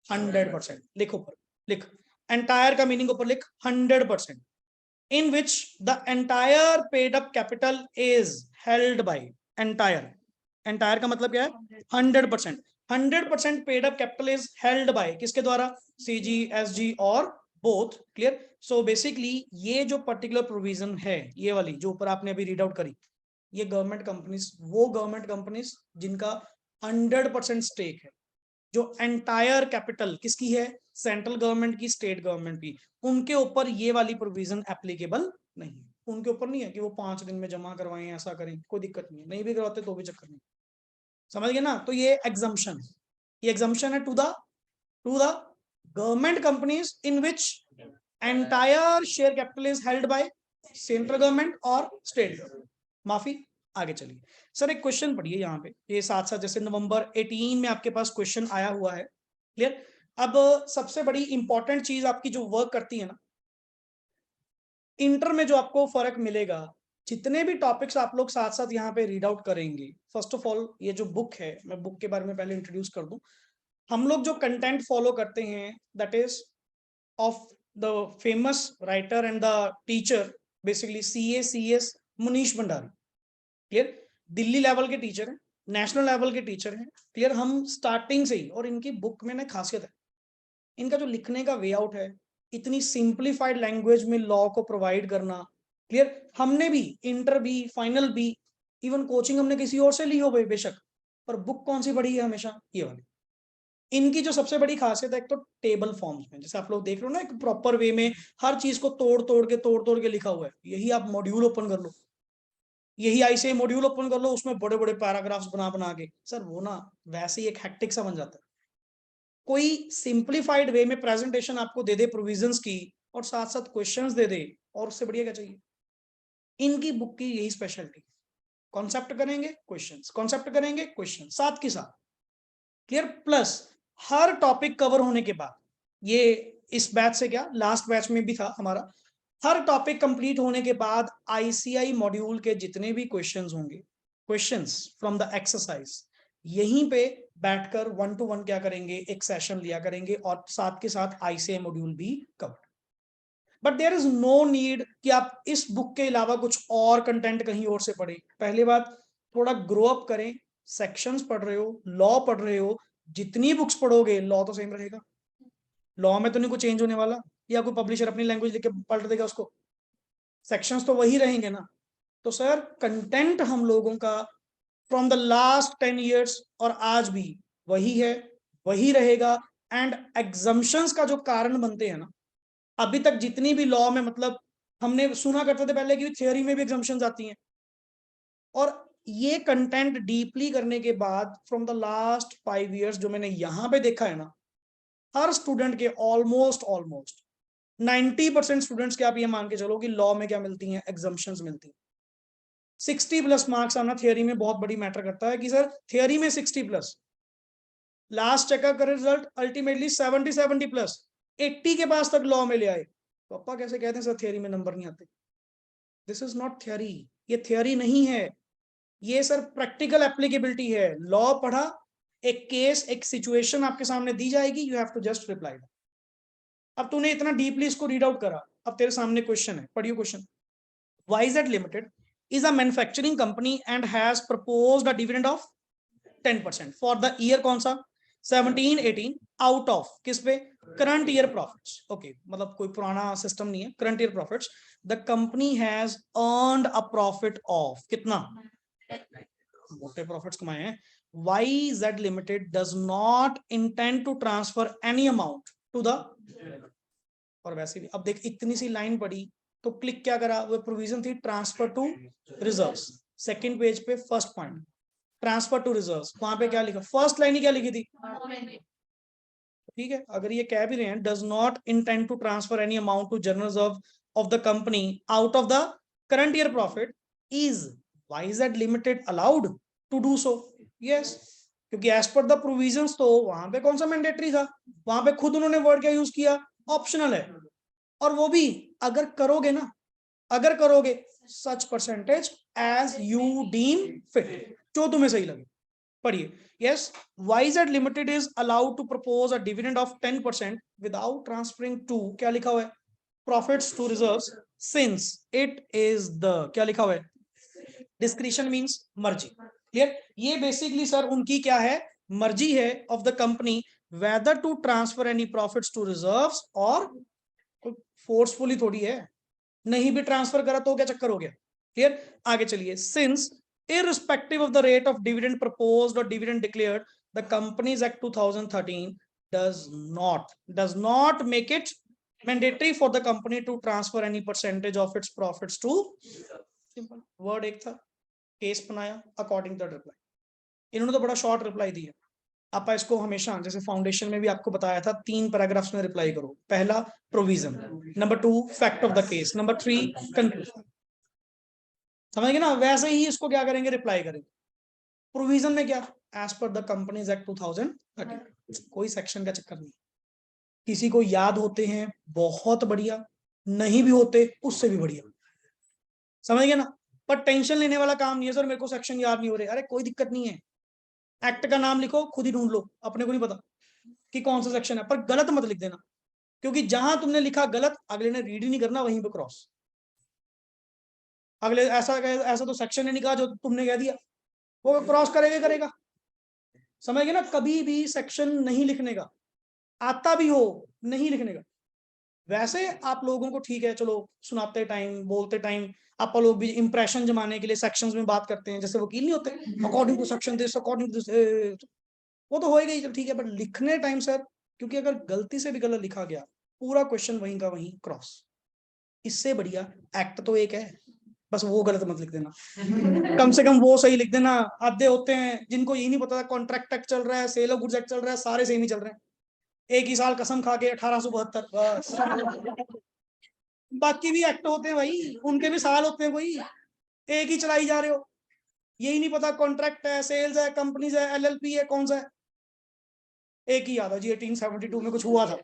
100%, लिखो ऊपर, लिख एंटायर का मीनिंग ऊपर लिख 100%, in which the entire paid up capital is held by, entire का मतलब क्या है, 100%, 100% paid up capital is held bye किसके द्वारा, सीजी, एसजी और बोथ। क्लियर? सो बेसिकली ये जो पर्टिकुलर प्रोविजन है, ये वाली जो ऊपर आपने अभी रीड आउट करी, ये गवर्नमेंट कंपनीज, वो गवर्नमेंट कंपनीज जिनका 100% स्टेक है, जो एंटायर कैपिटल किसकी है, सेंट्रल गवर्नमेंट की, स्टेट गवर्नमेंट की, उनके ऊपर ये वाली प्रोविजन एप्लीकेबल नहीं है। उनके ऊपर नहीं है कि वो 5 दिन में जमा करवाएं, ऐसा करें, कोई दिक्कत नहीं है, नहीं भी करवाते तो भी चक्कर नहीं। समझ गए ना? तो ये एग्जम्पशन, ये एग्जम्पशन है to the government companies in which entire share capital is held by central government और स्टेट गवर्नमेंट। माफी, आगे चलिए। सर एक क्वेश्चन पढ़िए यहाँ पे, ये साथ साथ जैसे नवंबर 18 में आपके पास क्वेश्चन आया हुआ है। क्लियर? अब सबसे बड़ी इंपॉर्टेंट चीज आपकी जो वर्क करती है ना, इंटर में जो आपको फर्क मिलेगा, जितने भी टॉपिक्स आप लोग साथ साथ यहाँ पे रीड आउट करेंगे, फर्स्ट ऑफ ऑल ये जो बुक है, मैं बुक के बारे में पहले इंट्रोड्यूस कर दूं। हम लोग जो कंटेंट फॉलो करते हैं that is of the famous writer and the teacher, basically CS Munish Bhandari. Clear? Delhi level के टीचर हैं, नेशनल लेवल के टीचर हैं। क्लियर? हम स्टार्टिंग से ही, और इनकी बुक में ना खासियत है, इनका जो लिखने का वे आउट है, इतनी सिंप्लीफाइड लैंग्वेज में लॉ को प्रोवाइड करना। क्लियर? हमने भी इंटर भी, फाइनल भी, इवन कोचिंग हमने किसी और से ली हो भाई बेशक, पर बुक कौन सी पढ़ी है हमेशा, ये वाली। इनकी जो सबसे बड़ी खासियत है, एक तो टेबल फॉर्म्स में, जैसे आप लोग देख रहे हो ना, एक प्रॉपर वे में हर चीज को तोड़ तोड़ के लिखा हुआ है। यही आप मॉड्यूल ओपन कर लो, यही ऐसे मॉड्यूल ओपन कर लो, उसमें बड़े बड़े पैराग्राफ्स बना के, सर वो ना वैसे ही एक हैक्टिक सा बन जाता है। कोई सिंप्लीफाइड वे में प्रेजेंटेशन आपको दे दे प्रोविजंस की, और साथ साथ क्वेश्चंस दे दे, और उससे बढ़िया क्या चाहिए? इनकी बुक की यही स्पेशलिटी, कॉन्सेप्ट करेंगे क्वेश्चंस, कॉन्सेप्ट करेंगे क्वेश्चन साथ के साथ। क्लियर? प्लस हर टॉपिक कवर होने के बाद, ये इस बैच से क्या लास्ट बैच में भी था हमारा, हर टॉपिक कंप्लीट होने के बाद ICI मॉड्यूल के जितने भी क्वेश्चंस होंगे, क्वेश्चंस फ्रॉम द एक्सरसाइज, यहीं पे बैठकर 1 to 1 क्या करेंगे, एक सेशन लिया करेंगे, और साथ के साथ ICI मॉड्यूल भी cover. But there is no need कि आप इस बुक के अलावा कुछ और कंटेंट कहीं और से पढ़ें। पहली बात, थोड़ा ग्रो अप करें, सेक्शंस पढ़ रहे हो, लॉ पढ़ रहे हो, जितनी बुक्स पढ़ोगे लॉ तो सेम रहेगा, लॉ में तो नहीं कुछ चेंज होने वाला, या कोई पब्लिशर अपनी लैंग्वेज लिख के पलट देगा उसको, सेक्शंस तो वही रहेंगे ना। तो सर कंटेंट हम लोगों का फ्रॉम द लास्ट 10 years और आज भी वही है, वही रहेगा। एंड एग्जम्पशंस का जो कारण बनते हैं ना, अभी तक जितनी भी लॉ में, मतलब हमने सुना करते थे पहले कि थ्योरी में भी एग्जम्पशंस आती हैं, और ये कंटेंट डीपली करने के बाद फ्रॉम द लास्ट 5 years जो मैंने यहां पे देखा है ना, हर स्टूडेंट के ऑलमोस्ट 90% स्टूडेंट्स के आप ये मान के चलो कि लॉ में क्या मिलती हैं, एग्जम्पशंस मिलती हैं। 60+ मार्क्स आना थियरी में बहुत बड़ी मैटर करता है, कि सर थियरी में 60+, लास्ट चेकअप का रिजल्ट अल्टीमेटली 70+ 80 के पास तक लॉ में ले आए, पापा कैसे कहते हैं सर थियरी में नंबर नहीं आते? दिस इज नॉट थियरी, ये थियरी नहीं है, ये सर प्रैक्टिकल एप्लीकेबिलिटी है। लॉ पढ़ा, एक केस, एक सिचुएशन आपके सामने दी जाएगी, you have to just reply. अब तूने इतना डीपली इसको रीड आउट करा, अब तेरे सामने क्वेश्चन है, पढ़ियो question. YZ Limited is a manufacturing company and has proposed a dividend of 10% for the year कौन सा, 17-18 out of किस पे, करंट ईयर प्रॉफिट्स। ओके, मतलब कोई पुराना सिस्टम नहीं है, current year profits. The company has earned a profit of कितना, मोटे प्रॉफिट्स कमाए हैं। YZ Limited does not intend to transfer any amount to the, और वैसे भी अब देख इतनी सी लाइन पड़ी, तो क्लिक क्या करा, वो प्रोविजन थी transfer to reserves, second page पे first point transfer to reserves, वहां पे क्या लिखा, फर्स्ट लाइन ही क्या लिखी थी, ठीक है। अगर ये कह भी रहे हैं does not intend to transfer any amount to general reserve of the company out of the current year profit, is YZ limited allowed to do so, yes, क्योंकि एज पर द प्रोविजंस तो वहां पे कौन सा मैंडेटरी था, वहां पे खुद उन्होंने वर्ड क्या यूज किया, ऑप्शनल है, और वो भी अगर करोगे ना, अगर करोगे such percentage as you deem fit, जो तुम्हें सही लगे। पढ़िए, yes, YZ Limited is allowed to propose a dividend of 10% without transferring to, क्या लिखा हुआ है, profits to reserves, since it is the, क्या लिखा हुआ है, discretion means मर्जी, क्लियर। ये बेसिकली सर उनकी क्या है, मर्जी है of the company whether to transfer any profits to reserves, और फोर्सफुली थोड़ी है, नहीं भी ट्रांसफर करा तो क्या चक्कर हो गया, क्लियर। आगे चलिए, since irrespective of the rate of dividend proposed or dividend declared, the Companies Act 2013 does not make it mandatory for the company to transfer any percentage of its profits to, simple word एक था, केस बनाया अकॉर्डिंग टू रिप्लाई, इन्होंने तो बड़ा शॉर्ट रिप्लाई दिया। आप इसको हमेशा जैसे फाउंडेशन में भी आपको बताया था 3 पैराग्राफ्स में रिप्लाई करो, पहला provision, number 2 fact of the case, number 3 conclusion, समझ गए ना, वैसे ही इसको क्या करेंगे, रिप्लाई करेंगे। प्रोविजन में क्या, as per the companies act 2013, कोई सेक्शन का चक्कर नहीं, किसी को याद होते हैं बहुत बढ़िया, नहीं भी होते उससे भी बढ़िया, समझ गए ना, पर टेंशन लेने वाला काम नहीं है सर, मेरे को सेक्शन याद नहीं हो रहे, अरे कोई दिक्कत नहीं है, एक्ट का नाम लिखो, खुद ही ढूंढ लो, अपने को नहीं पता कि कौन सा सेक्शन है, पर गलत मत लिख देना, क्योंकि जहां तुमने लिखा गलत, अगले ने रीड ही नहीं करना, वहीं पे क्रॉस, अगले ऐसा ऐसा तो सेक्शन ने नहीं कहा जो तुमने कह दिया, वो क्रॉस करेगा करेगा, समझ गए ना, कभी भी सेक्शन नहीं लिखने का, आता भी हो नहीं लिखने का। वैसे आप लोगों को ठीक है, चलो सुनाते टाइम बोलते टाइम आप लोग भी इंप्रेशन जमाने के लिए सेक्शंस में बात करते हैं, जैसे वकील नहीं होते, according to section this according to this, वो तो होएगा ही, ठीक है, बट लिखने टाइम सर, क्योंकि अगर गलती से भी गलत लिखा गया, पूरा क्वेश्चन वहीं का वहीं क्रॉस, इससे बढ़िया एक्ट तो एक है, बस वो गलत मत लिख देना, कम से कम वो सही लिख देना। आधे होते हैं जिनको यही नहीं पता कॉन्ट्रैक्ट एक्ट चल रहा है, सेल ऑफ गुड्स एक्ट चल रहा है, सारे सेम ही चल रहे हैं, एक ही साल कसम खा के 1872, बाकी भी एक्ट होते हैं भाई, उनके भी साल होते हैं, कोई एक ही चलाई जा रहे हो, यही नहीं पता कॉन्ट्रैक्ट है, सेल्स है, कंपनीज है, LLP है, कौन सा है, एक ही याद है जी 1872 में कुछ हुआ था।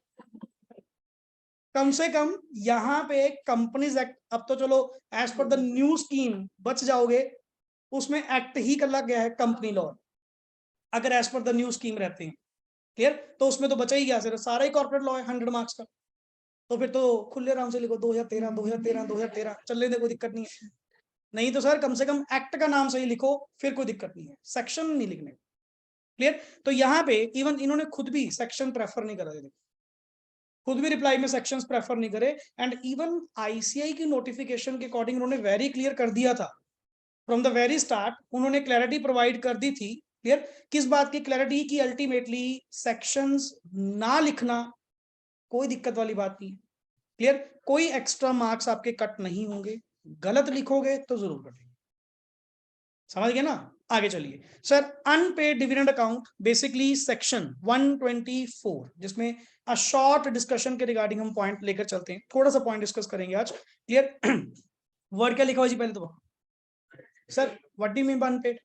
कम से कम यहाँ पे कंपनीज एक्ट, अब तो चलो as per the new scheme बच जाओगे, उसमें एक्ट ही कर गया है कंपनी लॉ, अगर as per the new scheme रहते हैं, क्लियर, तो उसमें तो बचा ही गया, सिर्फ सारा ही कॉर्पोरेट लॉ है 100 मार्क्स का, तो फिर तो खुले आराम से लिखो 2013 2013 2013 चलने दे, कोई दिक्कत नहीं है, नहीं तो सर कम से कम एक्ट का नाम सही लिखो, फिर कोई दिक्कत नहीं है, सेक्शन नहीं लिखने, क्लियर। तो यहाँ पे इवन इन्होंने खुद भी सेक्शन प्रेफर नहीं करा, खुद भी रिप्लाई में सेक्शंस प्रेफर नहीं करे, एंड इवन ICAI की नोटिफिकेशन के अकॉर्डिंग उन्होंने वेरी क्लियर कर दिया था, फ्रॉम द वेरी स्टार्ट उन्होंने क्लैरिटी प्रोवाइड कर दी थी, क्लियर, किस बात की क्लैरिटी, की अल्टीमेटली सेक्शंस ना लिखना कोई दिक्कत वाली बात नहीं, क्लियर, कोई एक्स्ट्रा मार्क्स आपके कट नहीं होंगे, गलत लिखोगे तो जरूर कटेंगे, समझ गए ना। आगे चलिए sir, unpaid dividend account, basically section 124, जिसमें अ शॉर्ट डिस्कशन के रिगार्डिंग हम पॉइंट लेकर चलते हैं, थोड़ा सा पॉइंट डिस्कस करेंगे आज, क्लियर। वर्ड क्या लिखा हुआ जी पहले तो sir, what do you mean by unpaid,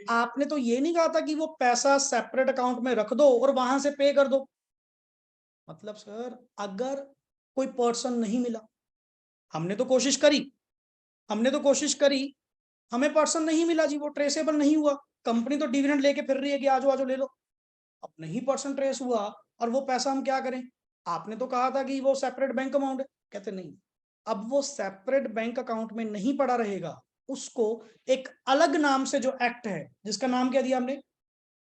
आपने तो ये नहीं कहा था कि वो पैसा सेपरेट अकाउंट में रख दो और वहां से पे कर दो, मतलब सर अगर कोई पर्सन नहीं मिला, हमने तो कोशिश करी, हमें पर्सन नहीं मिला जी, वो ट्रेसेबल नहीं हुआ, कंपनी तो डिविडेंड लेके फिर रही है कि आजो आजो ले लो, अब नहीं पर्सन ट्रेस हुआ, और वो पैसा हम क्या करें, आपने तो कहा था कि वो सेपरेट बैंक अकाउंट है, कहते नहीं, अब वो सेपरेट बैंक अकाउंट में नहीं पड़ा रहेगा, उसको एक अलग नाम से जो एक्ट है, जिसका नाम क्या दिया हमने,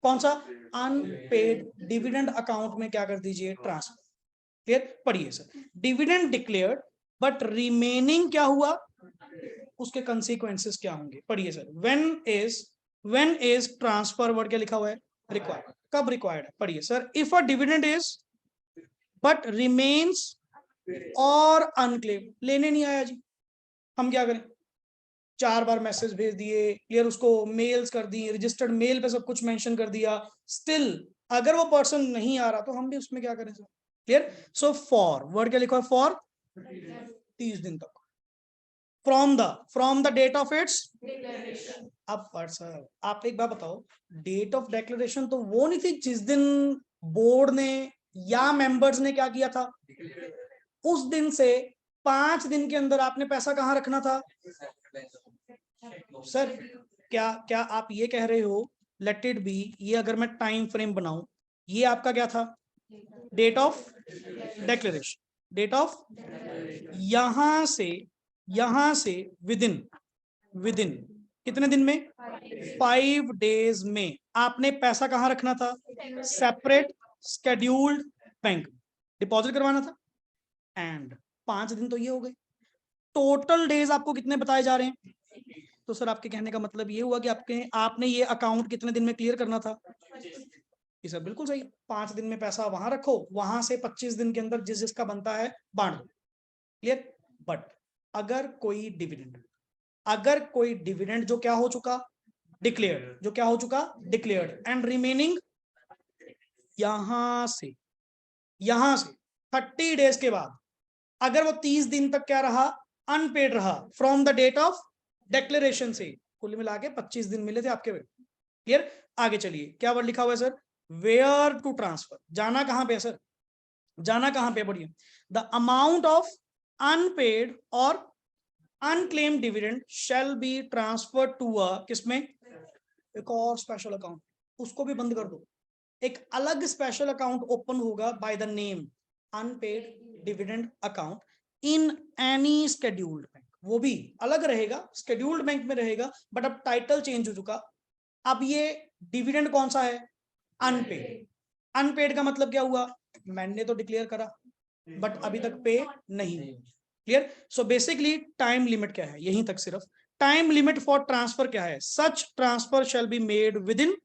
कौन सा, अनपेड डिविडेंड अकाउंट में क्या कर दीजिए, ट्रांसफर, क्लियर। पढ़िए sir, dividend declared but remaining क्या हुआ, उसके कंसीक्वेंसेस क्या होंगे, पढ़िए sir, when is transfer, word क्या लिखा हुआ है, रिक्वायर्ड, कब रिक्वायर्ड है, पढ़िए sir, if a dividend is but remains और अनक्लेम, लेने नहीं आया जी, हम क्या करें? 4 बार मैसेज भेज दिए, क्लियर, उसको मेल्स कर दिए, रजिस्टर्ड मेल पे सब कुछ मेंशन कर दिया, स्टिल अगर वो पर्सन नहीं आ रहा तो हम भी उसमें क्या करें sir? Clear. So for, word क्या लिखा है? फॉर 30 दिन तक, from the date of its. अब पर सर आप एक बात बताओ, डेट ऑफ डिक्लेरेशन तो वो नहीं थी जिस दिन बोर्ड ने या मेंबर्स ने क्या किया था, उस दिन से 5 दिन के अंदर आपने पैसा कहां रखना था सर? क्या क्या आप ये कह रहे हो, लेट इट बी, ये अगर मैं टाइम फ्रेम बनाऊं, ये आपका क्या था? Date of declaration, date of, यहां से विदिन विदिन कितने दिन में? 5 डेज में आपने पैसा कहां रखना था? सेपरेट स्केड्यूल्ड बैंक डिपॉजिट करवाना था। एंड 5 दिन तो ये हो गए, टोटल डेज आपको कितने बताए जा रहे हैं? तो सर आपके कहने का मतलब ये हुआ कि आपने ये अकाउंट कितने दिन में क्लियर करना था? ये सर बिल्कुल सही, 5 दिन में पैसा वहां रखो, वहां से 25 दिन के अंदर जिस जिसका बनता है बांट दो, क्लियर। बट अगर कोई डिविडेंड जो क्या हो चुका? डिक्लेयर्ड, जो क्या हो चुका? डिक्लेयर्ड, एंड रिमेनिंग यहां से 30 डेज के बाद अगर वो 30 दिन तक क्या रहा? अनपेड रहा, from the date of declaration से, कुल मिला के 25 दिन मिले थे आपके। क्लियर। आगे चलिए, क्या वर्ड लिखा हुआ है सर? वेयर टू ट्रांसफर, जाना कहां पे सर? जाना कहां पे? बढ़िया, द अमाउंट ऑफ अनपेड और unclaimed dividend shall be transfer to a, किसमें? एक और स्पेशल अकाउंट, उसको भी बंद कर दो, एक अलग स्पेशल अकाउंट ओपन होगा by the name unpaid dividend account in any scheduled bank, वो भी अलग रहेगा, स्केड्यूल्ड बैंक में रहेगा, बट अब टाइटल चेंज हो चुका। अब ये डिविडेंड कौन सा है? अनपेड। अनपेड का मतलब क्या हुआ? मैंने तो डिक्लेयर करा बट अभी तक पे नहीं। Clear. So basically time limit क्या है? यहीं तक सिर्फ टाइम लिमिट फॉर ट्रांसफर क्या है? Such transfer shall be made within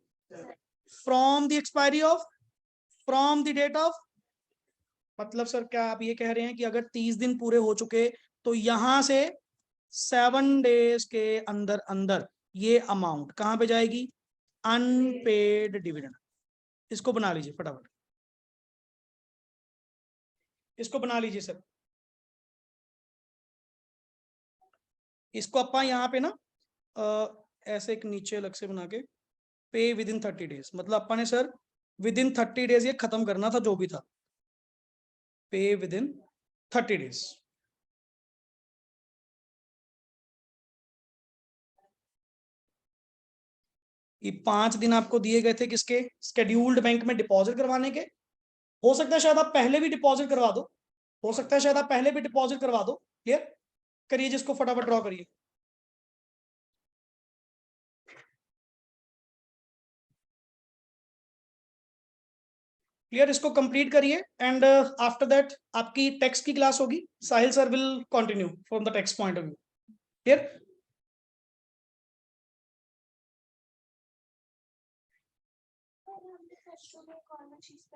from the expiry of, from the date of, मतलब सर क्या आप ये कह रहे हैं कि अगर 30 दिन पूरे हो चुके तो यहां से 7 डेज के अंदर अंदर ये अमाउंट कहां पे जाएगी? Unpaid dividend. इसको बना लीजिए फटाफट, इसको बना लीजिए सर। इसको अपन यहाँ पे ना ऐसे एक नीचे अलग से बना के, पे विद इन 30 डेज, मतलब अपन ने सर विद इन 30 डेज ये खत्म करना था जो भी था, पे विद इन 30 डेज। ये 5 दिन आपको दिए गए थे किसके? स्केड्यूल्ड बैंक में डिपॉजिट करवाने के। हो सकता है शायद आप पहले भी डिपॉजिट करवा दो, हो सकता है शायद आप पहले भी डिपॉजिट करवा दो। क्लियर। करिए जिसको, फटाफट ड्रॉ करिए। क्लियर, इसको कंप्लीट करिए एंड आफ्टर दैट आपकी टेक्स्ट की क्लास होगी, Sahil sir will continue from the text point of view. Clear.